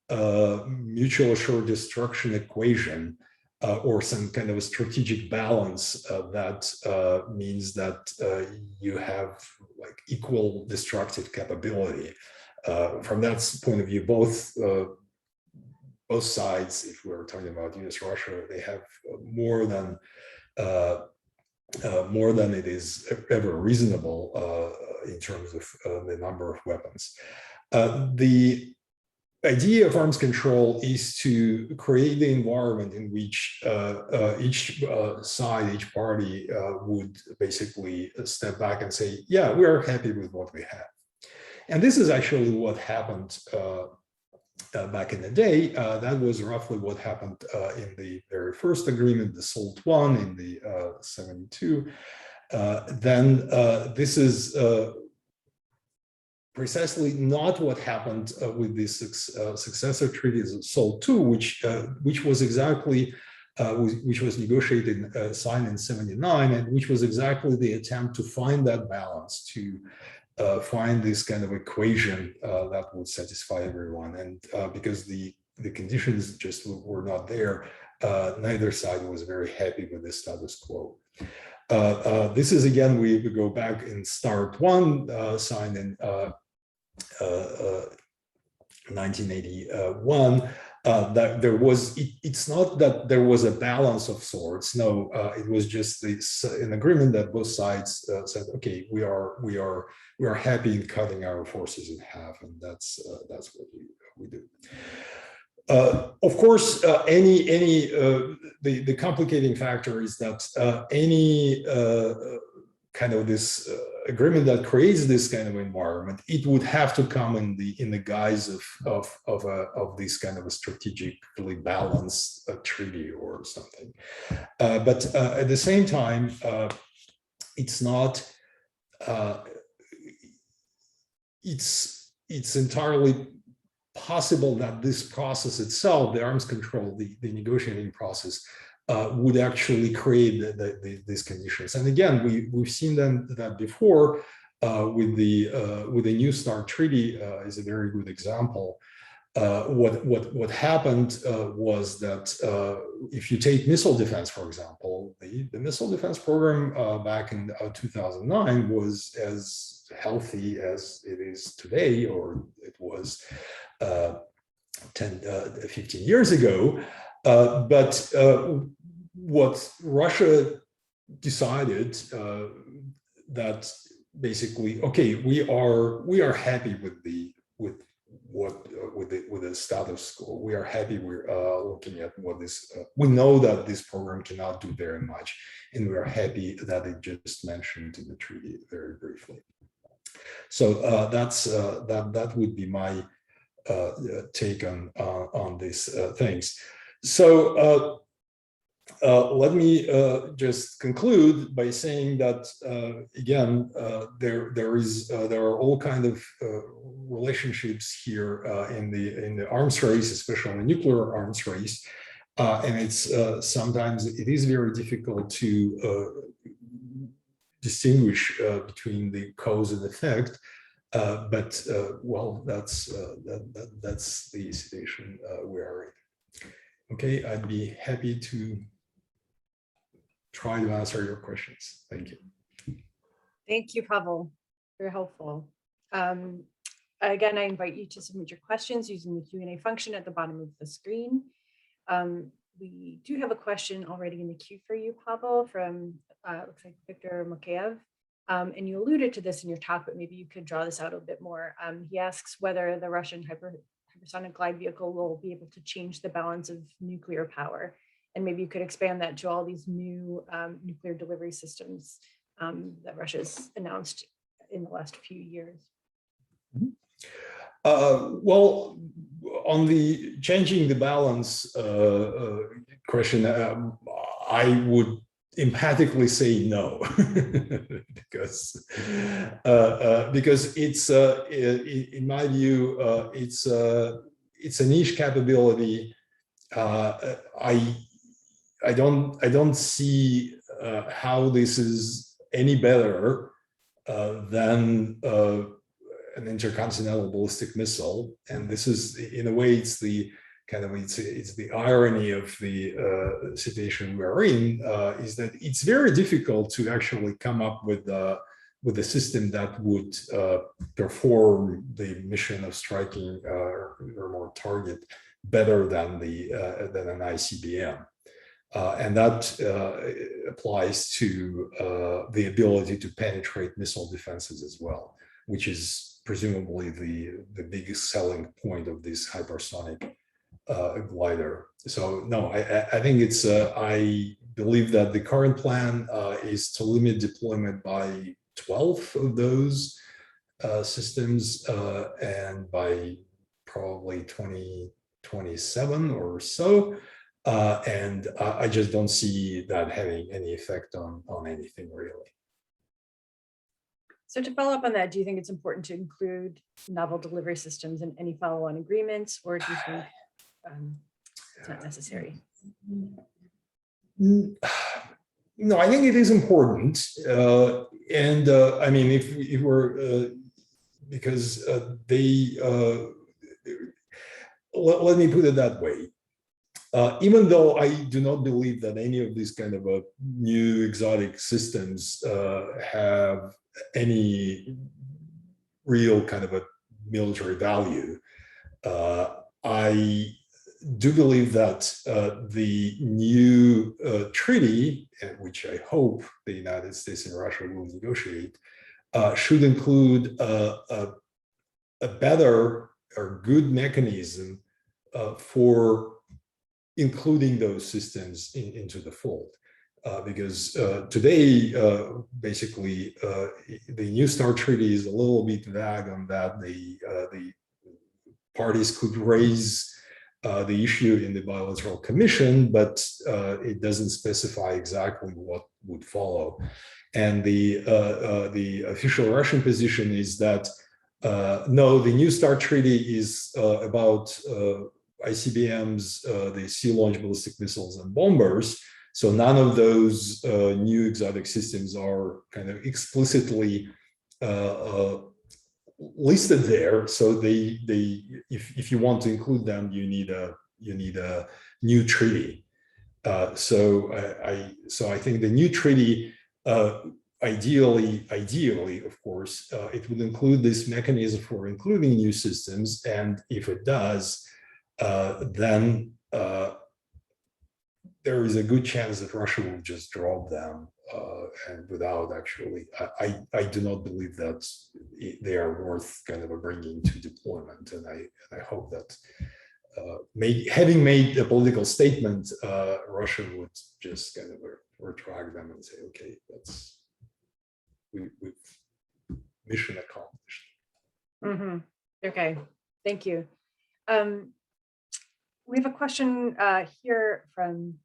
Speaker 3: mutual assured destruction equation or some kind of a strategic balance that means that you have like equal destructive capability. From that point of view, both sides, if we're talking about US, Russia, they have more than it is ever reasonable in terms of the number of weapons. The idea of arms control is to create the environment in which each side, each party would basically step back and say, yeah, we are happy with what we have. And this is actually what happened back in the day. That was roughly what happened in the very first agreement, the SALT I in the 72. Then this is precisely not what happened with the successor treaties of SALT II, which was exactly which was negotiated, signed in 79, and which was exactly the attempt to find that balance, to find this kind of equation that would satisfy everyone. And because the conditions just were not there, neither side was very happy with the status quo. This is, again, we go back in START I, signed in 1981. That there was, it's not that there was a balance of sorts. No, it was just an agreement that both sides said, okay, we are happy in cutting our forces in half, and that's what we do. Of course, the complicating factor is that any kind of this agreement that creates this kind of environment, it would have to come in the guise of this kind of a strategically balanced treaty or something. But at the same time, it's not. It's entirely possible that this process itself, the arms control, the negotiating process, would actually create these conditions. And again, we've seen that before with the New START treaty is a very good example. What happened was that if you take missile defense, for example, the missile defense program back in 2009 was as healthy as it is today, or it was 15 years ago. But what Russia decided that basically, okay, we are happy with the status quo. We are happy. We're looking at what this. We know that this program cannot do very much, and we are happy that it just mentioned in the treaty very briefly. So that would be my take on these things. So let me just conclude by saying that again, there are all kinds of relationships here in the arms race, especially the nuclear arms race, and it's sometimes it is very difficult to distinguish between the cause and effect. But well, that's the situation we are in. Okay, I'd be happy to try to answer your questions. Thank you.
Speaker 1: Thank you, Pavel. Very helpful. Again, I invite you to submit your questions using the Q&A function at the bottom of the screen. We do have a question already in the queue for you, Pavel, from looks like Victor Mokayev. And you alluded to this in your talk, but maybe you could draw this out a bit more. He asks whether the Russian hypersonic glide vehicle will be able to change the balance of nuclear power. And maybe you could expand that to all these new nuclear delivery systems that Russia's announced in the last few years.
Speaker 3: Well, on the changing the balance question, I would emphatically say no, because it's in my view it's a niche capability. I don't see how this is any better than an intercontinental ballistic missile, and this is, in a way, it's the kind of it's the irony of the situation we're in, is that it's very difficult to actually come up with a system that would perform the mission of striking a remote target better than an ICBM. And that applies to the ability to penetrate missile defenses as well, which is presumably the biggest selling point of this hypersonic glider. So no, I think it's, I believe that the current plan is to limit deployment by 12 of those systems, and by probably 2027 or so. And I just don't see that having any effect on anything really.
Speaker 1: So to follow up on that, do you think it's important to include novel delivery systems in any follow-on agreements, or do you think it's not necessary?
Speaker 3: No, I think it is important. I mean, if we're, because let me put it that way. Even though I do not believe that any of these kind of new exotic systems have any real kind of a military value, I do believe that the new treaty, which I hope the United States and Russia will negotiate, should include a better or good mechanism for including those systems into the fold. Because today, basically, the New START treaty is a little bit vague on that. The parties could raise the issue in the bilateral commission, but it doesn't specify exactly what would follow. And the official Russian position is that no, the New START treaty is about ICBMs, the sea-launched ballistic missiles and bombers. So none of those new exotic systems are kind of explicitly listed there. So if you want to include them, you need a new treaty. So I think the new treaty, ideally, of course, it would include this mechanism for including new systems, and if it does, then there is a good chance that Russia will just drop them, and without actually, I do not believe that they are worth kind of bringing to deployment, and I hope that having made a political statement, Russia would just kind of retract them and say, okay, we've mission accomplished.
Speaker 1: Mm-hmm. Okay, thank you. We have a question here from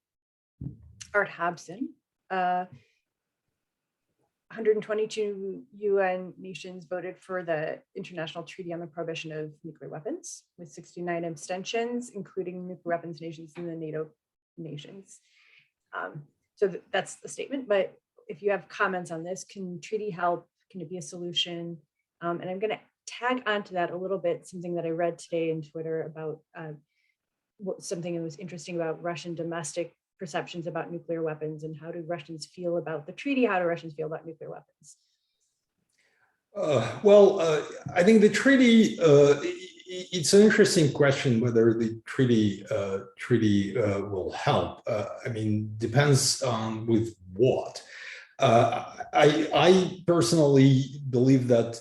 Speaker 1: Art Habson. 122 UN nations voted for the International Treaty on the Prohibition of Nuclear Weapons, with 69 abstentions, including nuclear weapons nations and the NATO nations. So that's the statement, but if you have comments on this, can treaty help? Can it be a solution? And I'm going to tag onto that a little bit, something that I read today in Twitter about something that was interesting about Russian domestic perceptions about nuclear weapons, and how do Russians feel about the treaty? How do Russians feel about nuclear weapons?
Speaker 3: I think the treaty, it's an interesting question whether the treaty will help. I mean, depends on with what. I personally believe that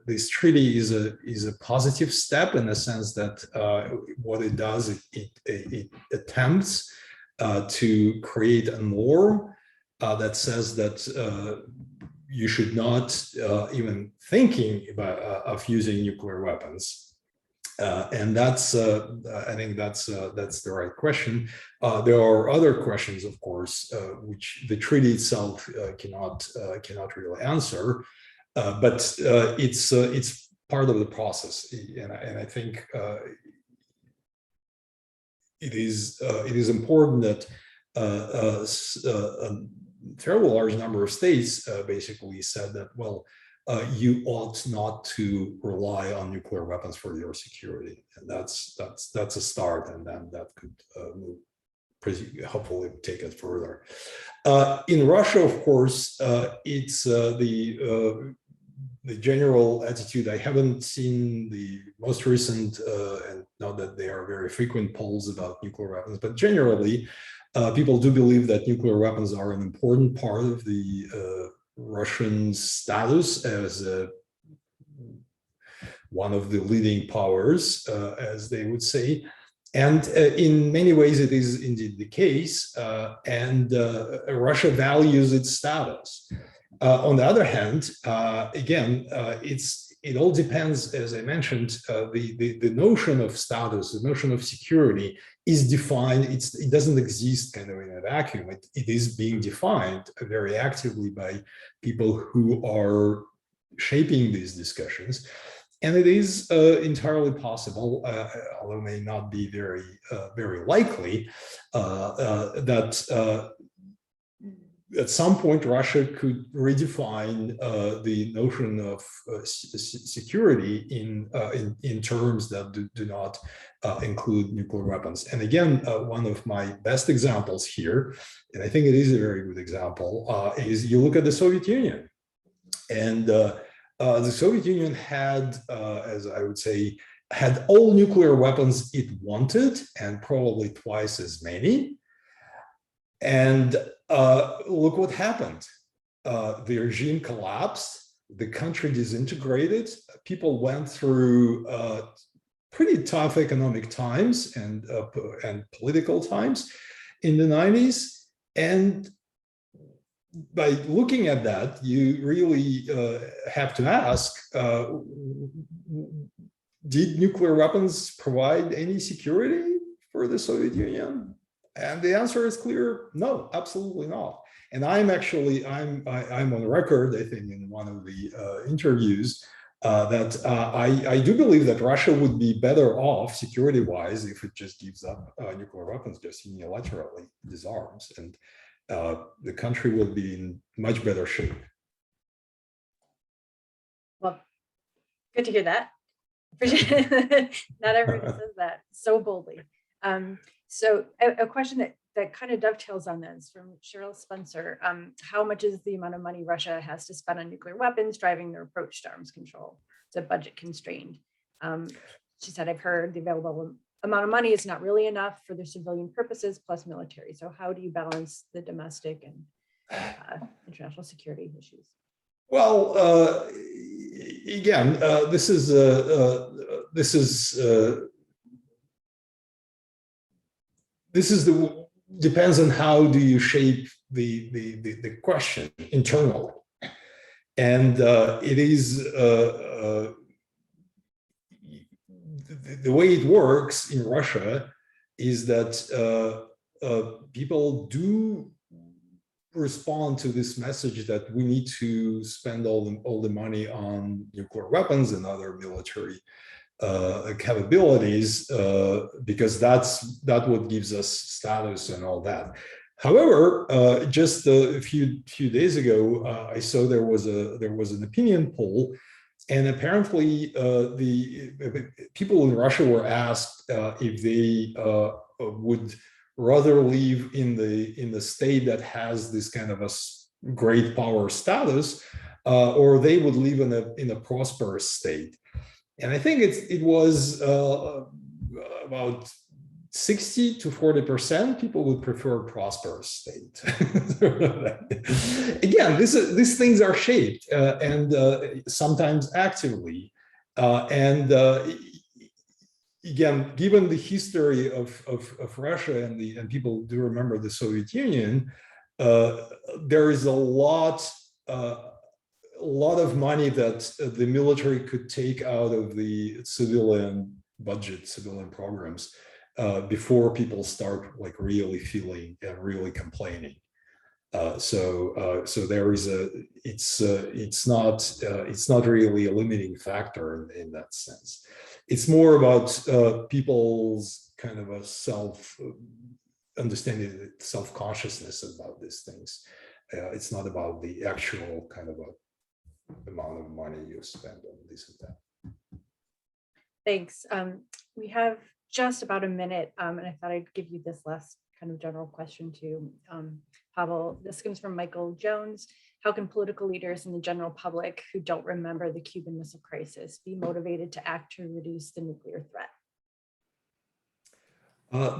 Speaker 3: this treaty is a positive step, in the sense that what it does, it attempts to create a norm that says that you should not even thinking about of using nuclear weapons. And that's, I think that's the right question. There are other questions, of course, which the treaty itself cannot really answer, but it's part of the process, and I think it is important that a fairly large number of states basically said that, well, you ought not to rely on nuclear weapons for your security, and that's a start, and then that could move pretty, hopefully take it further. In Russia, of course, it's the general attitude. I haven't seen the most recent, and not that they are very frequent polls about nuclear weapons, but generally, people do believe that nuclear weapons are an important part of the Russian status as one of the leading powers, as they would say. And in many ways, it is indeed the case. And Russia values its status. On the other hand, again, it all depends, as I mentioned, the notion of status, the notion of security is defined. It doesn't exist kind of in a vacuum. It is being defined very actively by people who are shaping these discussions. And it is entirely possible, although it may not be very, very likely, that at some point Russia could redefine the notion of security in terms that do not include nuclear weapons. And again, one of my best examples here, and I think it is a very good example, is you look at the Soviet Union. And the Soviet Union had, as I would say, had all nuclear weapons it wanted, and probably twice as many. And look what happened. The regime collapsed, the country disintegrated, people went through pretty tough economic times and political times in the 90s. And by looking at that, you really have to ask, did nuclear weapons provide any security for the Soviet Union? And the answer is clear: no, absolutely not. And I'm on record, I think, in one of the interviews that I do believe that Russia would be better off security-wise if it just gives up nuclear weapons, just unilaterally disarms, and the country will be in much better shape.
Speaker 1: Well, good to hear that. Not everyone says that so boldly. So a question that kind of dovetails on this from Cheryl Spencer. How much is the amount of money Russia has to spend on nuclear weapons driving their approach to arms control? It's a budget constrained. She said, I've heard the available amount of money is not really enough for their civilian purposes plus military. So how do you balance the domestic and international security issues?
Speaker 3: Well, again, this depends on how do you shape the question internally, and it is the way it works in Russia is that people do respond to this message that we need to spend all the money on nuclear weapons and other military capabilities because that what gives us status and all that. However, just a few days ago, I saw there was an opinion poll, and apparently the people in Russia were asked if they would rather live in the state that has this kind of a great power status, or they would live in a prosperous state. And I think it was about 60 to 40% people would prefer a prosperous state. Again, these things are shaped and sometimes actively. Again, given the history of Russia and people do remember the Soviet Union, there is a lot of money that the military could take out of the civilian budget, civilian programs, before people start like really feeling and really complaining. So there is it's not really a limiting factor in that sense. It's more about people's kind of a understanding, self-consciousness about these things. It's not about the actual kind of amount of money you spend on this and that.
Speaker 1: Thanks. We have just about a minute, and I thought I'd give you this last kind of general question to Pavel. This comes from Michael Jones. How can political leaders and the general public who don't remember the Cuban Missile Crisis be motivated to act to reduce the nuclear threat?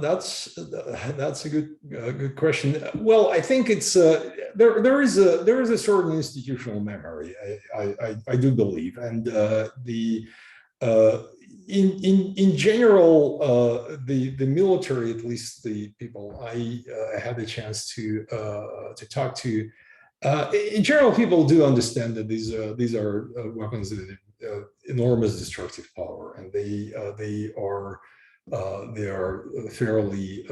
Speaker 3: That's a good question. Well, I think it's there is a certain institutional memory. I do believe, and in general, the military, at least the people I had the chance to talk to, in general, people do understand that these are weapons that have enormous destructive power, and they are fairly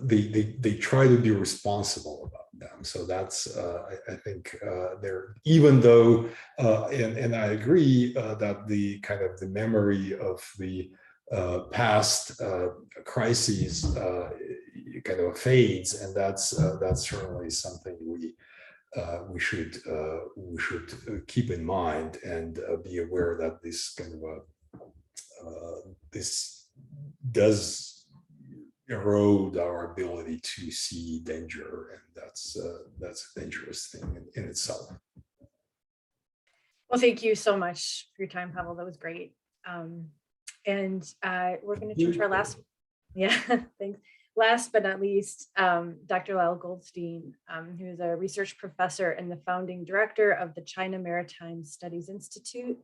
Speaker 3: they try to be responsible about them. So that's I think they're, even though and I agree that the kind of the memory of the past crises kind of fades, and that's certainly something we should keep in mind and be aware that this kind of this does erode our ability to see danger, and that's a dangerous thing in itself.
Speaker 1: Well, thank you so much for your time, Pavel. That was great. And we're going to turn to our last, thanks. Last but not least, Dr. Lyle Goldstein, who is a research professor and the founding director of the China Maritime Studies Institute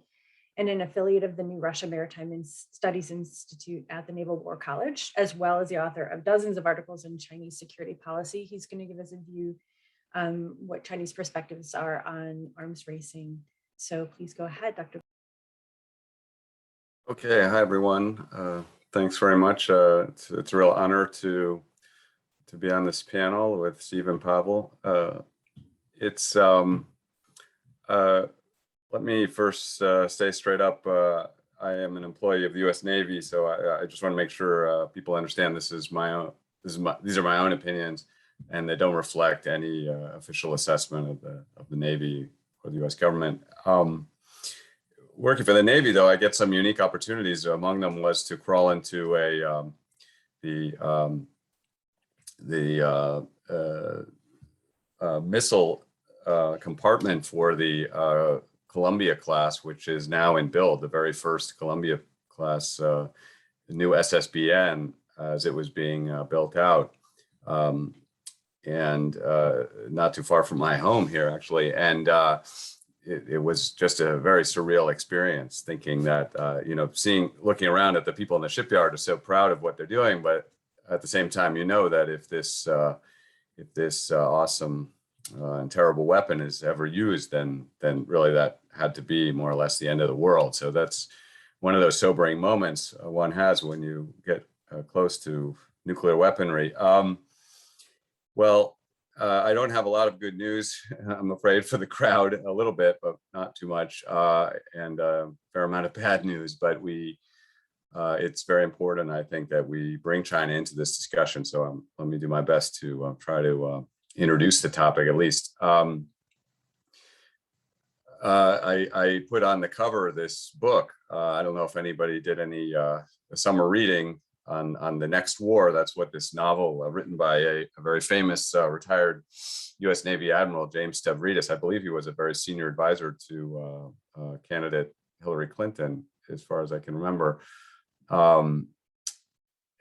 Speaker 1: and an affiliate of the New Russia Maritime Studies Institute at the Naval War College, as well as the author of dozens of articles in Chinese security policy. He's going to give us a view on what Chinese perspectives are on arms racing. So please go ahead, Dr.
Speaker 4: Okay, hi everyone. Thanks very much. It's a real honor to be on this panel with Steve and Pavel. Let me first stay straight up. I am an employee of the U.S. Navy, so I just want to make sure people understand these are my own opinions, and they don't reflect any official assessment of the Navy or the U.S. government. Working for the Navy, though, I get some unique opportunities. Among them was to crawl into the missile compartment for the Columbia class, which is now in build, the very first Columbia class, the new SSBN, as it was being built out, and not too far from my home here, actually. And it was just a very surreal experience, thinking that, looking around at the people in the shipyard are so proud of what they're doing, but at the same time, that if this awesome and terrible weapon is ever used, then really that had to be more or less the end of the world. So that's one of those sobering moments one has when you get close to nuclear weaponry. I don't have a lot of good news, I'm afraid, for the crowd. A little bit, but not too much, and a fair amount of bad news. But we it's very important, I think, that we bring China into this discussion. So let me do my best to try to introduce the topic at least. I put on the cover of this book. I don't know if anybody did any summer reading on the next war. That's what this novel written by a very famous retired U.S. Navy Admiral, James Stavridis. I believe he was a very senior advisor to candidate Hillary Clinton, as far as I can remember.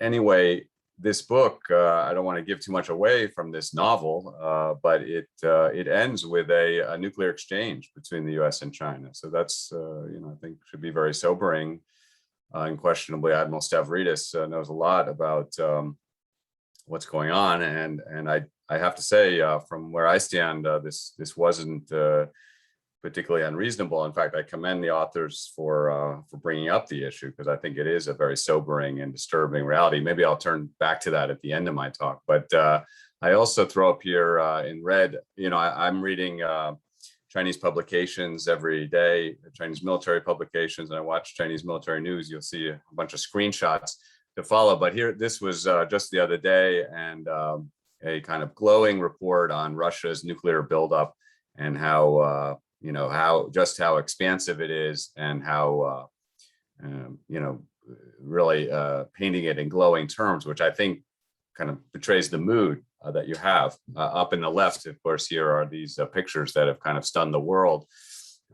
Speaker 4: Anyway, this book, I don't want to give too much away from this novel, but it ends with a nuclear exchange between the U.S. and China. So that's, I think should be very sobering. Unquestionably, Admiral Stavridis knows a lot about what's going on, and I have to say, from where I stand, this wasn't particularly unreasonable. In fact, I commend the authors for bringing up the issue, because I think it is a very sobering and disturbing reality. Maybe I'll turn back to that at the end of my talk. But I also throw up here in red, I'm reading Chinese publications every day, Chinese military publications, and I watch Chinese military news. You'll see a bunch of screenshots to follow. But here, this was just the other day, and a kind of glowing report on Russia's nuclear buildup and how how expansive it is, and how really painting it in glowing terms, which I think kind of betrays the mood that you have. Up in the left, of course, here are these pictures that have kind of stunned the world,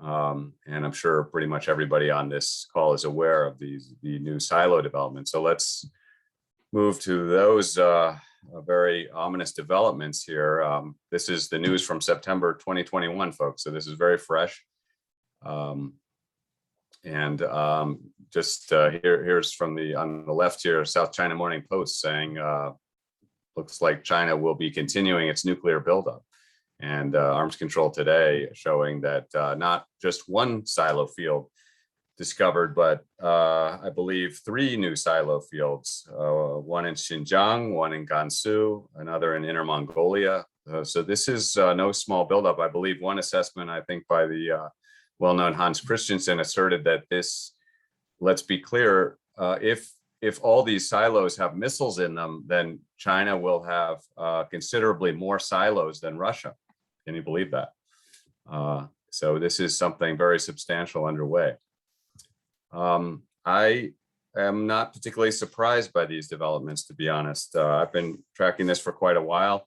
Speaker 4: and I'm sure pretty much everybody on this call is aware of the new silo development. So let's move to those very ominous developments here. This is the news from September 2021, folks. So this is very fresh. Here's from on the left here, South China Morning Post, saying, looks like China will be continuing its nuclear buildup. And Arms Control Today showing that not just one silo field discovered, but I believe 3 new silo fields, one in Xinjiang, one in Gansu, another in Inner Mongolia. So this is no small buildup. I believe one assessment, I think by the well-known Hans Christensen, asserted that this, let's be clear, if all these silos have missiles in them, then China will have considerably more silos than Russia. Can you believe that? So this is something very substantial underway. I am not particularly surprised by these developments, to be honest. I've been tracking this for quite a while,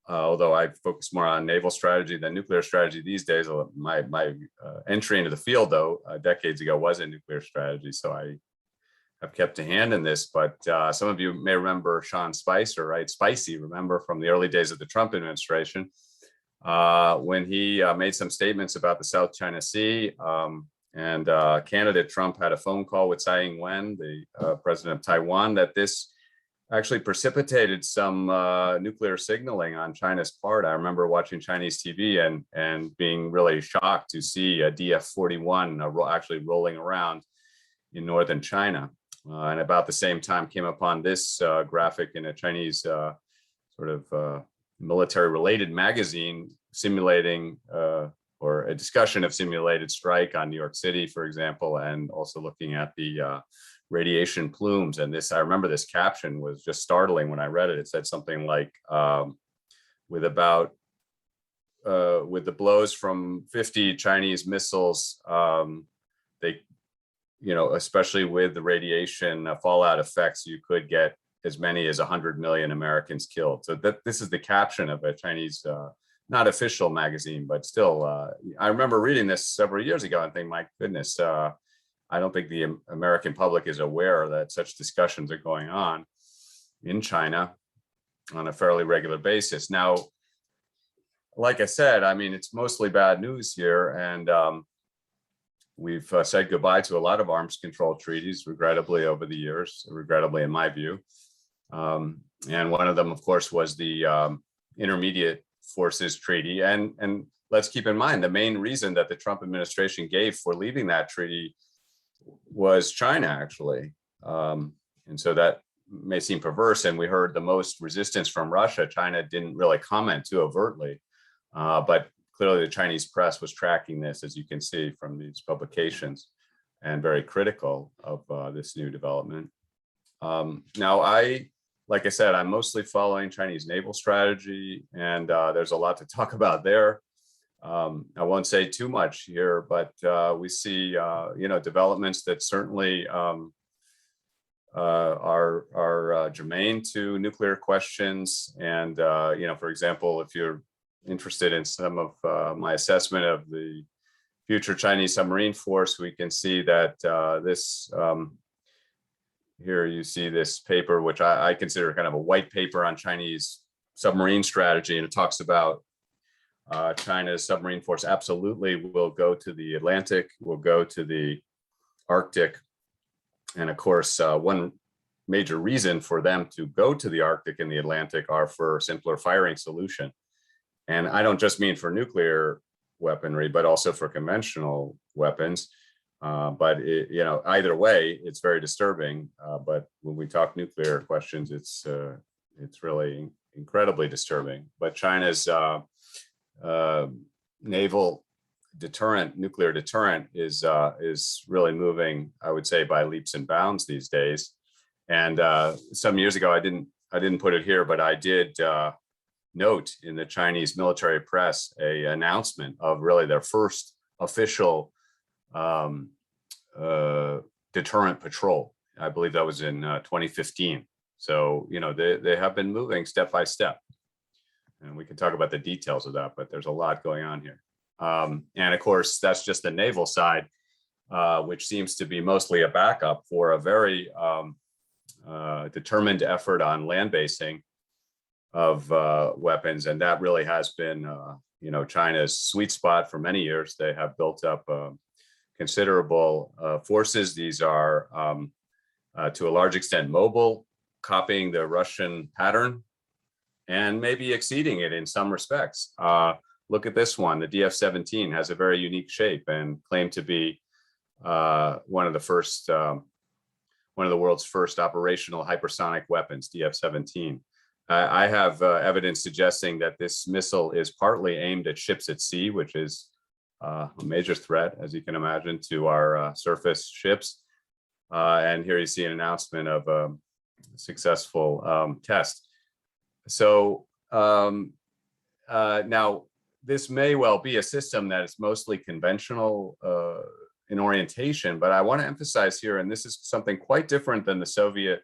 Speaker 4: although I focus more on naval strategy than nuclear strategy these days. My entry into the field, though, decades ago was in nuclear strategy, so I have kept a hand in this. But some of you may remember Sean Spicer, right? Spicy, remember from the early days of the Trump administration, when he made some statements about the South China Sea. And candidate Trump had a phone call with Tsai Ing-wen, the president of Taiwan, that this actually precipitated some nuclear signaling on China's part. I remember watching Chinese TV and being really shocked to see a DF-41 actually rolling around in northern China. And about the same time came upon this graphic in a Chinese sort of military-related magazine simulating or a discussion of simulated strike on New York City, for example, and also looking at the radiation plumes. And this, I remember this caption was just startling when I read it. It said something like, with the blows from 50 Chinese missiles, they, especially with the radiation fallout effects, you could get as many as 100 million Americans killed. So this is the caption of a Chinese not official magazine, but still, I remember reading this several years ago and thinking, my goodness, I don't think the American public is aware that such discussions are going on in China on a fairly regular basis. Now, like I said, I mean, it's mostly bad news here. And we've said goodbye to a lot of arms control treaties, regrettably, over the years, regrettably, in my view. And one of them, of course, was the Intermediate Forces Treaty. And let's keep in mind, the main reason that the Trump administration gave for leaving that treaty was China, actually. And so that may seem perverse. And we heard the most resistance from Russia. China didn't really comment too overtly. But clearly the Chinese press was tracking this, as you can see from these publications. and very critical of this new development. Now, like I said, I'm mostly following Chinese naval strategy, and there's a lot to talk about there. I won't say too much here, but we see, developments that certainly are germane to nuclear questions. And, for example, if you're interested in some of my assessment of the future Chinese submarine force, we can see that here you see this paper, which I consider kind of a white paper on Chinese submarine strategy. And it talks about China's submarine force absolutely will go to the Atlantic, will go to the Arctic. And of course, one major reason for them to go to the Arctic and the Atlantic are for simpler firing solution. And I don't just mean for nuclear weaponry, but also for conventional weapons. But either way, it's very disturbing. But when we talk nuclear questions, it's really incredibly disturbing. But China's naval deterrent, nuclear deterrent, is really moving, I would say, by leaps and bounds these days. And some years ago, I didn't put it here, but I did note in the Chinese military press a announcement of really their first official deterrent patrol. I believe that was in 2015. So, they have been moving step by step. And we can talk about the details of that, but there's a lot going on here. And of course, that's just the naval side, which seems to be mostly a backup for a very determined effort on land basing of weapons. And that really has been, China's sweet spot for many years. They have built up considerable forces. These are, to a large extent, mobile, copying the Russian pattern and maybe exceeding it in some respects. Look at this one. The DF-17 has a very unique shape and claimed to be one of the world's first operational hypersonic weapons, DF-17. I have evidence suggesting that this missile is partly aimed at ships at sea, which is a major threat, as you can imagine, to our surface ships. And here you see an announcement of a successful test. So now, this may well be a system that is mostly conventional in orientation, but I want to emphasize here, and this is something quite different than the Soviet,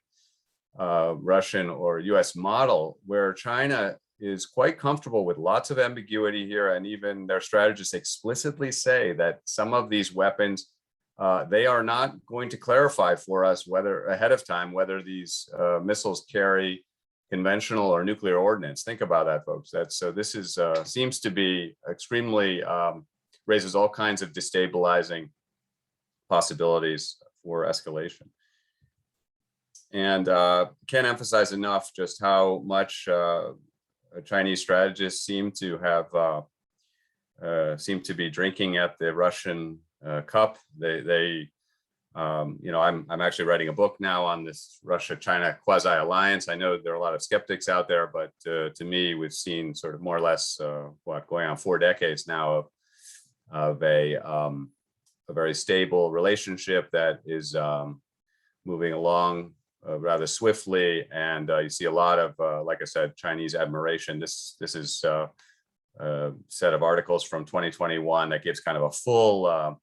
Speaker 4: Russian, or US model, where China is quite comfortable with lots of ambiguity here, and even their strategists explicitly say that some of these weapons, they are not going to clarify for us whether ahead of time whether these missiles carry conventional or nuclear ordnance. Think about that, folks. This is seems to be extremely raises all kinds of destabilizing possibilities for escalation. And can't emphasize enough just how much Chinese strategists seem to be drinking at the Russian cup. I'm actually writing a book now on this Russia-China quasi-alliance. I know there are a lot of skeptics out there, but to me, we've seen sort of more or less going on 4 decades now of a very stable relationship that is moving along rather swiftly, and you see a lot of, like I said, Chinese admiration. This is a set of articles from 2021 that gives kind of a full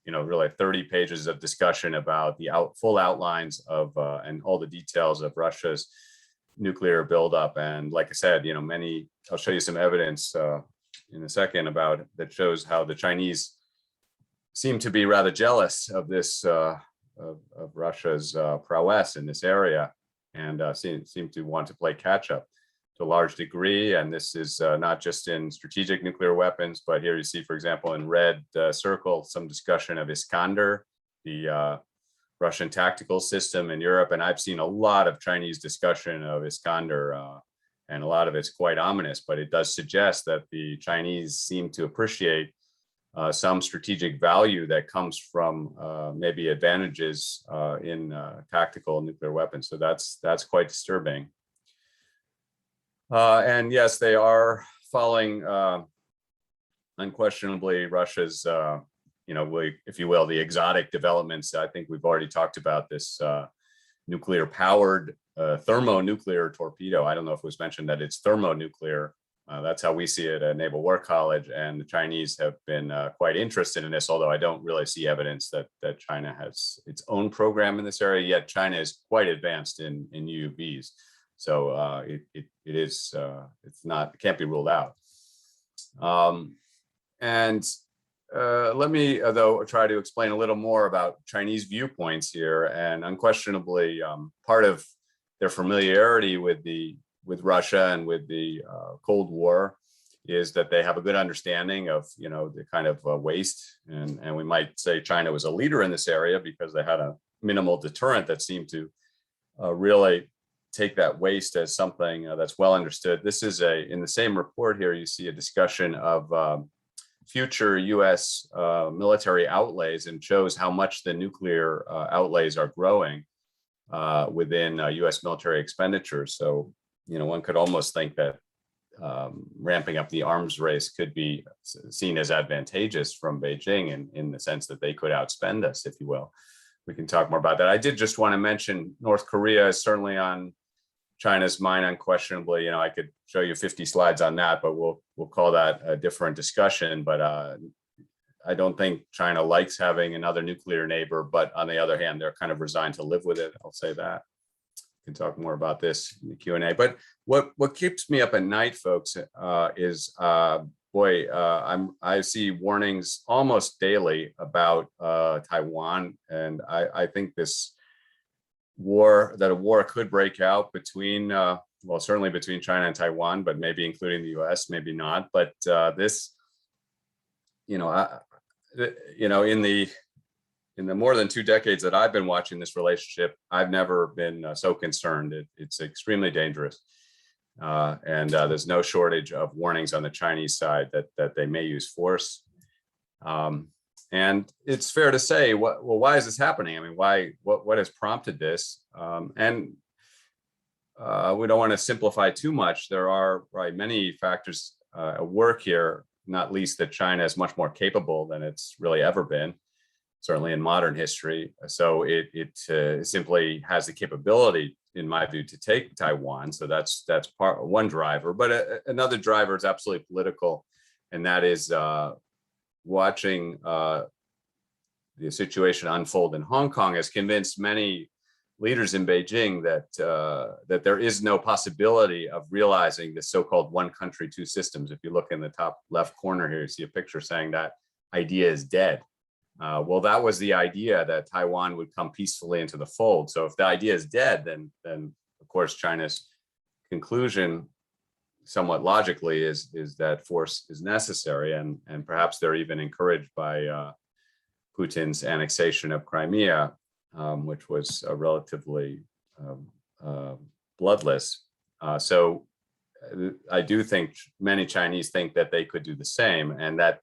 Speaker 4: really 30 pages of discussion about the full outlines of and all the details of Russia's nuclear buildup. And like I said, I'll show you some evidence in a second about that shows how the Chinese seem to be rather jealous of this of Russia's prowess in this area, and seem to want to play catch up to a large degree. And this is not just in strategic nuclear weapons, but here you see, for example, in red circle, some discussion of Iskander, the Russian tactical system in Europe. And I've seen a lot of Chinese discussion of Iskander, and a lot of it's quite ominous, but it does suggest that the Chinese seem to appreciate some strategic value that comes from maybe advantages in tactical nuclear weapons. So that's quite disturbing. And yes, they are following unquestionably Russia's if you will, the exotic developments. I think we've already talked about this nuclear powered thermonuclear torpedo. I don't know if it was mentioned that it's thermonuclear. That's how we see it at Naval War College, and the Chinese have been quite interested in this, although I don't really see evidence that China has its own program in this area, yet China is quite advanced in UUVs. So it can't be ruled out. Let me, though, try to explain a little more about Chinese viewpoints here. And unquestionably, part of their familiarity with Russia and with the Cold War is that they have a good understanding of, the kind of waste. And we might say China was a leader in this area because they had a minimal deterrent that seemed to really take that waste as something that's well understood. This is in the same report here, you see a discussion of future US military outlays, and shows how much the nuclear outlays are growing within US military expenditures. So, one could almost think that ramping up the arms race could be seen as advantageous from Beijing in the sense that they could outspend us, if you will. We can talk more about that. I did just want to mention North Korea is certainly on China's mind, unquestionably. I could show you 50 slides on that, but we'll call that a different discussion. But I don't think China likes having another nuclear neighbor, but on the other hand, they're kind of resigned to live with it. I'll say that. We can talk more about this in the Q&A. But what keeps me up at night, folks, is I see warnings almost daily about Taiwan, and I think this a war could break out between, certainly between China and Taiwan, but maybe including the US, maybe not. But in the more than 2 decades that I've been watching this relationship, I've never been so concerned. It's extremely dangerous. And there's no shortage of warnings on the Chinese side that they may use force. And it's fair to say, why is this happening? I mean, what has prompted this? And we don't want to simplify too much. There are many factors at work here, not least that China is much more capable than it's really ever been, certainly in modern history. So it simply has the capability, in my view, to take Taiwan. So that's one driver. But another driver is absolutely political, and that is watching the situation unfold in Hong Kong has convinced many leaders in Beijing that there is no possibility of realizing the so-called one country, two systems. If you look in the top left corner here, you see a picture saying that idea is dead. Well, that was the idea, that Taiwan would come peacefully into the fold. So if the idea is dead, then of course China's conclusion, somewhat logically, is that force is necessary, and perhaps they're even encouraged by Putin's annexation of Crimea, which was relatively bloodless. So I do think many Chinese think that they could do the same, and that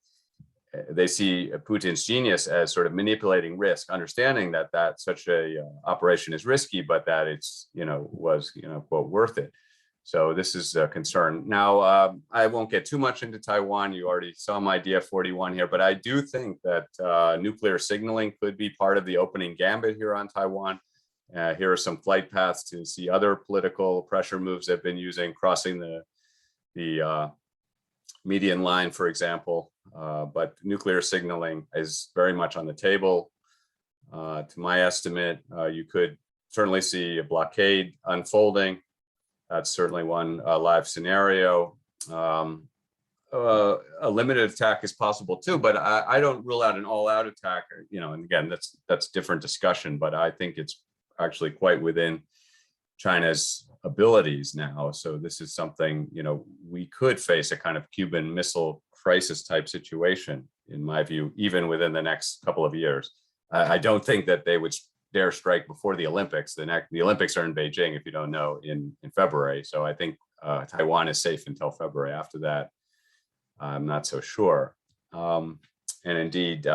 Speaker 4: they see Putin's genius as sort of manipulating risk, understanding that such a operation is risky, but that it's was quote worth it. So this is a concern. Now, I won't get too much into Taiwan. You already saw my DF-41 here, but I do think that nuclear signaling could be part of the opening gambit here on Taiwan. Here are some flight paths to see other political pressure moves they've been using, crossing the median line, for example. But nuclear signaling is very much on the table. To my estimate, you could certainly see a blockade unfolding. That's certainly one live scenario. A limited attack is possible too, but I don't rule out an all-out attack. And again, that's different discussion, but I think it's actually quite within China's abilities now. So this is something, we could face a kind of Cuban Missile Crisis type situation, in my view, even within the next couple of years. I don't think that they would dare strike before the Olympics. The Olympics are in Beijing, if you don't know, in February. So I think Taiwan is safe until February. After that, I'm not so sure. And indeed,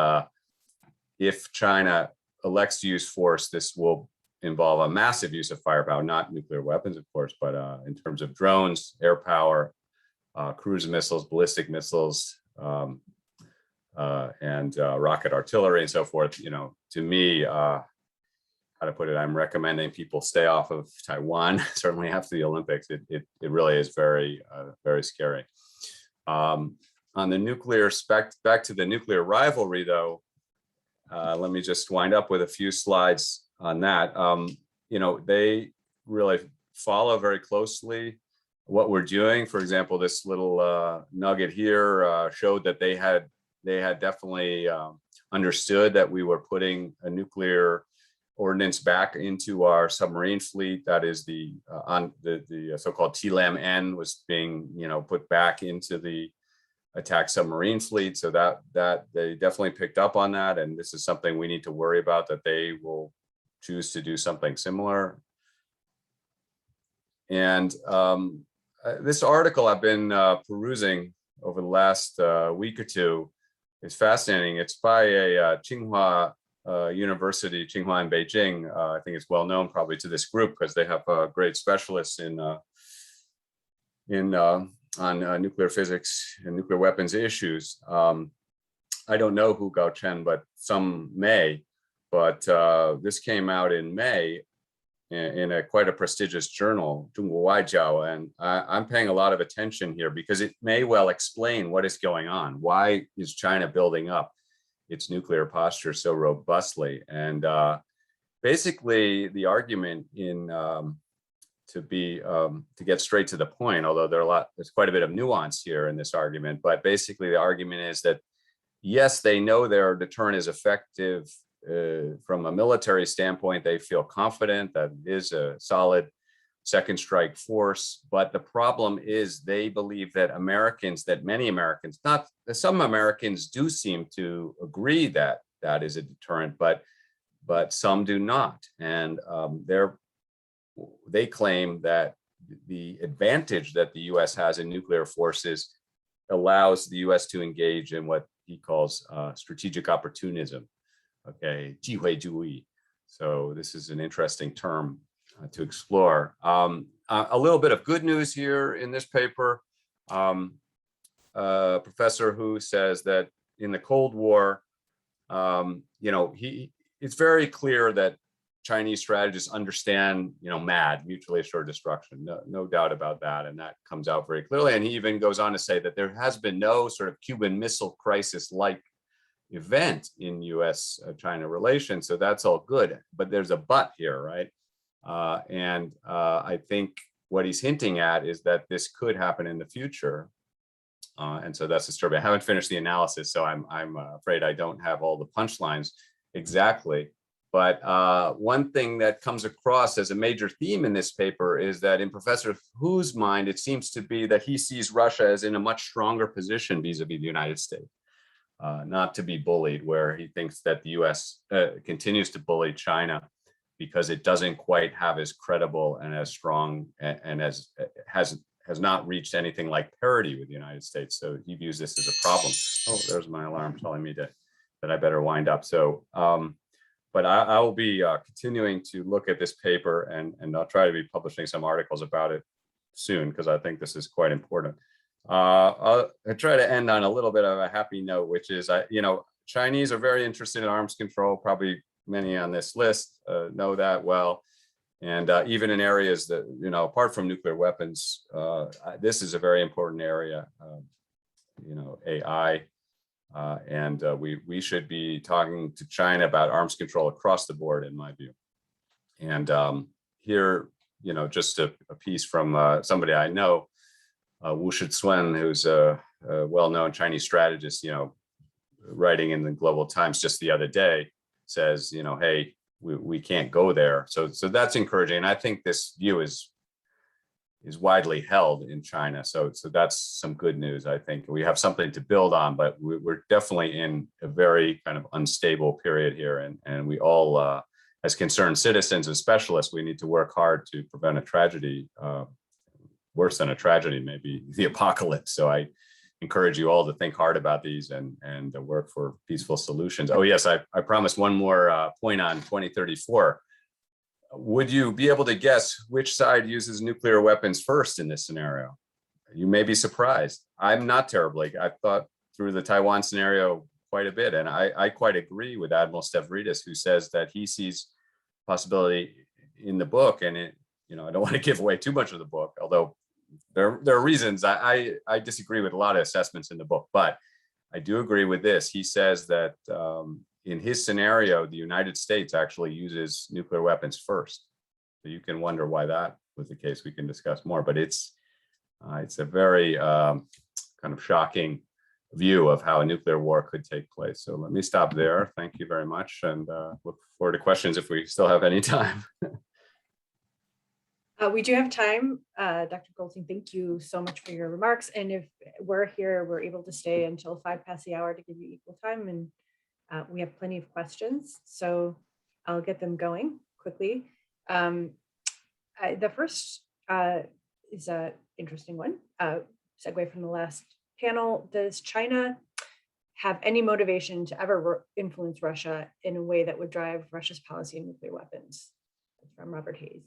Speaker 4: if China elects to use force, this will involve a massive use of firepower, not nuclear weapons, of course, but in terms of drones, air power, cruise missiles, ballistic missiles, and rocket artillery and so forth. You know, to me, how to put it, I'm recommending people stay off of Taiwan, certainly after the Olympics. It really is very, very scary. On the nuclear back to the nuclear rivalry, though, let me just wind up with a few slides on that. You know, they really follow very closely what we're doing. For example, this little nugget here showed that they had definitely understood that we were putting a nuclear ordnance back into our submarine fleet. That is the so-called TLAM-N was being, you know, put back into the attack submarine fleet. So that they definitely picked up on that, and this is something we need to worry about, that they will choose to do something similar. And this article I've been perusing over the last week or two is fascinating. It's by a Tsinghua University, Tsinghua in Beijing. I think it's well known probably to this group because they have great specialists on nuclear physics and nuclear weapons issues. I don't know Hu Gaochen, but some may. But this came out in May in quite a prestigious journal, 中国外交, and I'm paying a lot of attention here because it may well explain what is going on. Why is China building up its nuclear posture so robustly? And basically, the argument to get straight to the point, although there's quite a bit of nuance here in this argument, but basically the argument is that yes, they know their deterrent is effective. From a military standpoint, they feel confident that it is a solid second strike force. But the problem is they believe that many Americans, not some Americans do seem to agree that that is a deterrent, but some do not. And they claim that the advantage that the US has in nuclear forces allows the US to engage in what he calls strategic opportunism. Okay, 机会主义. So this is an interesting term to explore. A little bit of good news here in this paper. Professor Hu says that in the Cold War, you know, it's very clear that Chinese strategists understand, you know, MAD, mutually assured destruction. No doubt about that, and that comes out very clearly. And he even goes on to say that there has been no sort of Cuban Missile Crisis-like event in US-China relations, so that's all good. But there's a but here, right? And I think what he's hinting at is that this could happen in the future, and so that's disturbing. I haven't finished the analysis, so I'm afraid I don't have all the punchlines exactly. But one thing that comes across as a major theme in this paper is that in Professor Hu's mind, it seems to be that he sees Russia as in a much stronger position vis-a-vis the United States. Not to be bullied, where he thinks that the US continues to bully China because it doesn't quite have as credible and as strong and as has not reached anything like parity with the United States. So he views this as a problem. Oh, there's my alarm telling me that I better wind up. So, but I will be continuing to look at this paper, and I'll try to be publishing some articles about it soon because I think this is quite important. I'll try to end on a little bit of a happy note, which is, you know, Chinese are very interested in arms control. Probably many on this list know that well. And even in areas that, you know, apart from nuclear weapons, this is a very important area, you know, AI. And we should be talking to China about arms control across the board, in my view. And here, you know, just a piece from somebody I know, Wu Shizun, who's a well-known Chinese strategist, you know, writing in the Global Times just the other day, says, you know, hey, we can't go there. So that's encouraging. And I think this view is widely held in China. So that's some good news. I think we have something to build on, but we're definitely in a very kind of unstable period here. And we all, as concerned citizens and specialists, we need to work hard to prevent a tragedy. Worse than a tragedy, maybe the apocalypse. So I encourage you all to think hard about these and work for peaceful solutions. Oh yes, I promised one more point on 2034. Would you be able to guess which side uses nuclear weapons first in this scenario? You may be surprised. I'm not terribly. I thought through the Taiwan scenario, quite a bit. And I quite agree with Admiral Stavridis, who says that he sees possibility in the book, and I don't want to give away too much of the book, although there are reasons. I disagree with a lot of assessments in the book, but I do agree with this. He says that in his scenario, the United States actually uses nuclear weapons first. So you can wonder why that was the case. We can discuss more, but it's a very kind of shocking view of how a nuclear war could take place. So let me stop there. Thank you very much, and look forward to questions if we still have any time.
Speaker 1: We do have time. Dr. Goldstein, thank you so much for your remarks. And if we're here, we're able to stay until 5 past the hour to give you equal time. And we have plenty of questions, so I'll get them going quickly. The first is an interesting one. Segue from the last panel. Does China have any motivation to ever influence Russia in a way that would drive Russia's policy on nuclear weapons? That's from Robert Hayes.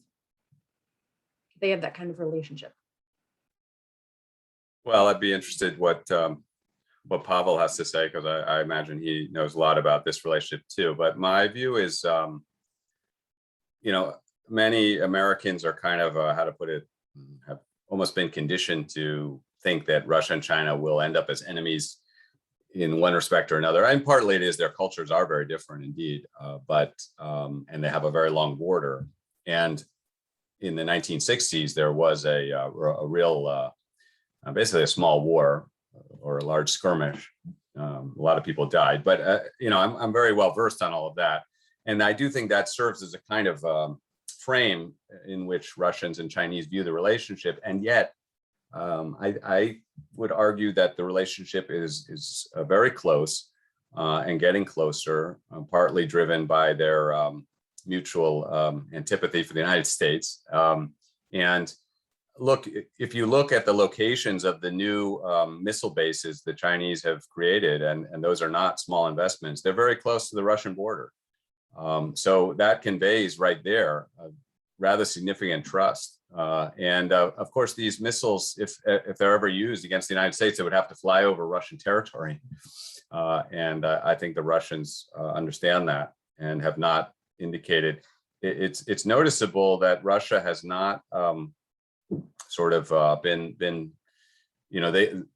Speaker 1: They have that kind of relationship.
Speaker 4: Well, I'd be interested what Pavel has to say, because I imagine he knows a lot about this relationship too. But my view is, many Americans are kind of, how to put it, have almost been conditioned to think that Russia and China will end up as enemies in one respect or another. And partly it is their cultures are very different indeed, and they have a very long border. And in the 1960s, there was a real, basically a small war or a large skirmish. A lot of people died, but I'm very well versed on all of that, and I do think that serves as a kind of frame in which Russians and Chinese view the relationship. And yet, I would argue that the relationship is very close and getting closer, partly driven by their mutual antipathy for the United States. And look, if you look at the locations of the new missile bases the Chinese have created, and those are not small investments, they're very close to the Russian border. So that conveys right there a rather significant trust. And of course, these missiles, if they're ever used against the United States, they would have to fly over Russian territory. And I think the Russians understand that and have not indicated. It's noticeable that Russia has not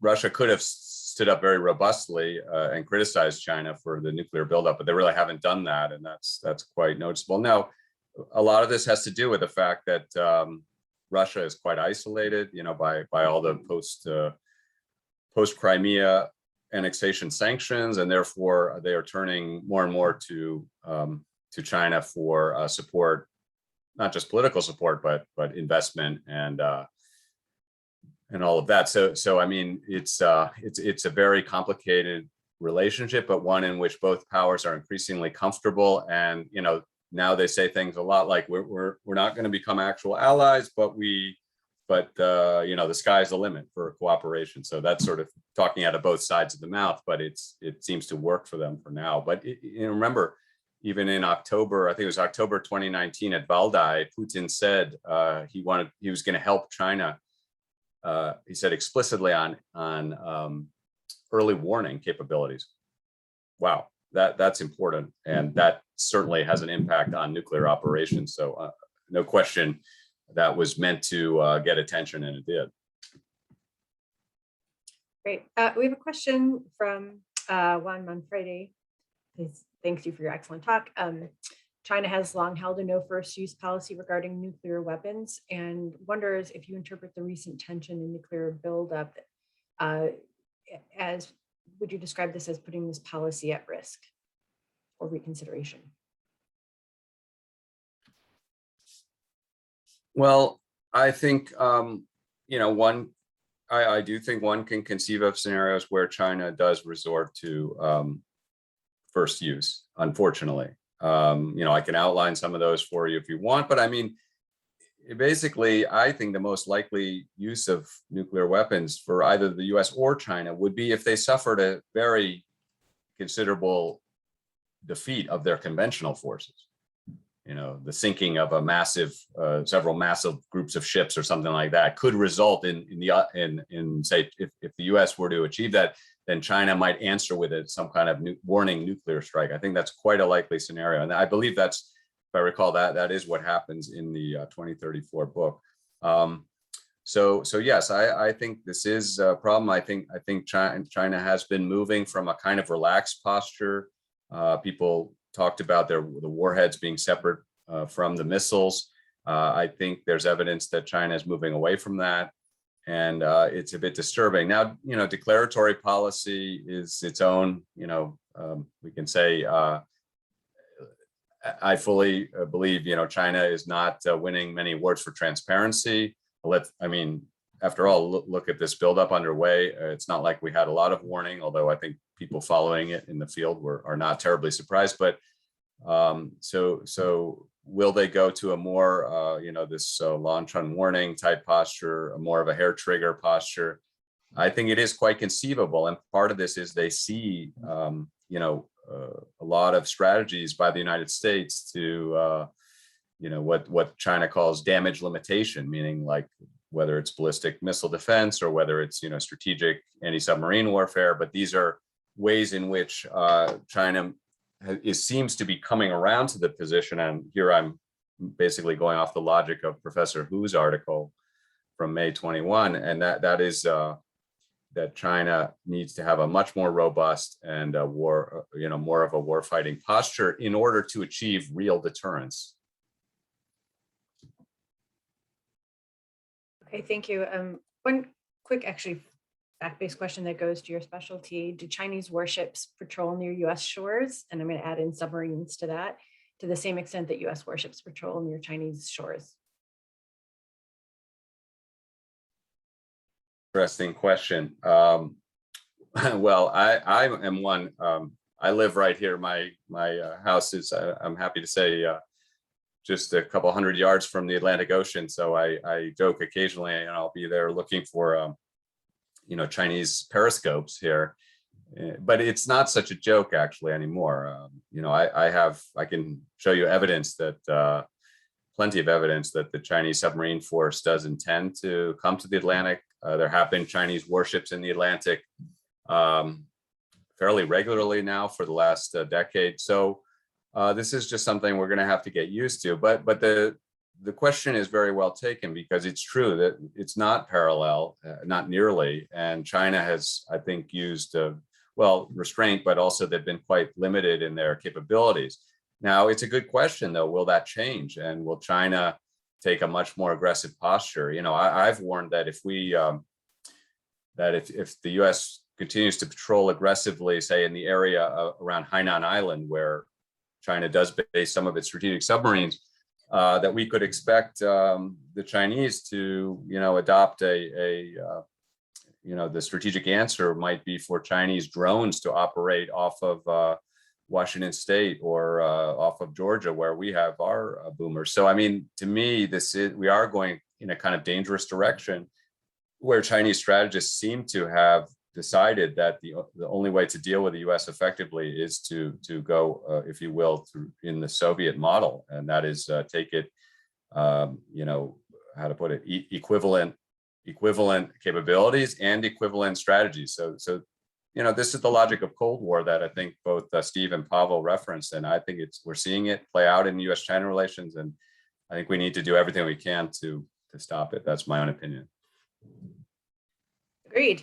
Speaker 4: Russia could have stood up very robustly and criticized China for the nuclear buildup, but they really haven't done that, and that's quite noticeable. Now, a lot of this has to do with the fact that Russia is quite isolated, by all the post Crimea annexation sanctions, and therefore they are turning more and more to China for support, not just political support, but investment and all of that. So I mean, it's a very complicated relationship, but one in which both powers are increasingly comfortable. And now they say things a lot like we're not going to become actual allies, but the sky's the limit for cooperation. So that's sort of talking out of both sides of the mouth, but it seems to work for them for now. But remember, even in October, I think it was October 2019 at Valdai, Putin said he was going to help China. He said explicitly on early warning capabilities. Wow, that's important, and that certainly has an impact on nuclear operations. So no question that was meant to get attention, and it did.
Speaker 1: Great. We have a question from Juan Manfredi. Thanks you for your excellent talk. China has long held a no first use policy regarding nuclear weapons, and wonders if you interpret the recent tension in nuclear buildup as, would you describe this as putting this policy at risk or reconsideration?
Speaker 4: Well, I think, I do think one can conceive of scenarios where China does resort to first use, unfortunately. I can outline some of those for you if you want, but I mean, basically, I think the most likely use of nuclear weapons for either the US or China would be if they suffered a very considerable defeat of their conventional forces. The sinking of several massive groups of ships or something like that could result in say, if the US were to achieve that, then China might answer with it some kind of warning nuclear strike. I think that's quite a likely scenario. And I believe that's, if I recall, that is what happens in the 2034 book. So yes, I think this is a problem. I think China has been moving from a kind of relaxed posture. People talked about the warheads being separate from the missiles. I think there's evidence that China is moving away from that. And it's a bit disturbing. Now, declaratory policy is its own, we can say, I fully believe, China is not winning many awards for transparency. After all, look at this buildup underway. It's not like we had a lot of warning, although I think people following it in the field are not terribly surprised. But so will they go to a more, this launch on warning type posture, more of a hair trigger posture? I think it is quite conceivable. And part of this is they see, a lot of strategies by the United States to, what China calls damage limitation, meaning like whether it's ballistic missile defense or whether it's, strategic anti-submarine warfare. But these are ways in which China seems to be coming around to the position. And here I'm basically going off the logic of Professor Hu's article from May 21. And that is that China needs to have a much more robust and more of a war fighting posture in order to achieve real deterrence.
Speaker 1: Okay, thank you. One quick, actually, fact-based question that goes to your specialty. Do Chinese warships patrol near US shores? And I'm going to add in submarines to that, to the same extent that US warships patrol near Chinese shores.
Speaker 4: Interesting question. Well, I am one. I live right here. My house is, I'm happy to say, just a couple hundred yards from the Atlantic Ocean. So I joke occasionally, and I'll be there looking for, Chinese periscopes here. But it's not such a joke actually anymore. I can show you evidence that, plenty of evidence that the Chinese submarine force does intend to come to the Atlantic. There have been Chinese warships in the Atlantic fairly regularly now for the last decade. So this is just something we're going to have to get used to. But the question is very well taken, because it's true that it's not parallel, not nearly. And China has, I think, used restraint, but also they've been quite limited in their capabilities. Now, it's a good question, though. Will that change? And will China take a much more aggressive posture? I've warned that if the U.S. continues to patrol aggressively, say in the area around Hainan Island, where China does base some of its strategic submarines, that we could expect the Chinese to, adopt the strategic answer might be for Chinese drones to operate off of Washington State or off of Georgia, where we have our boomers. So, to me, we are going in a kind of dangerous direction, where Chinese strategists seem to have decided that the only way to deal with the U.S. effectively is to go, if you will, in the Soviet model, and that is take it, how to put it, equivalent capabilities and equivalent strategies. So this is the logic of Cold War that I think both Steve and Pavel referenced, and I think we're seeing it play out in U.S.-China relations, and I think we need to do everything we can to stop it. That's my own opinion.
Speaker 1: Agreed.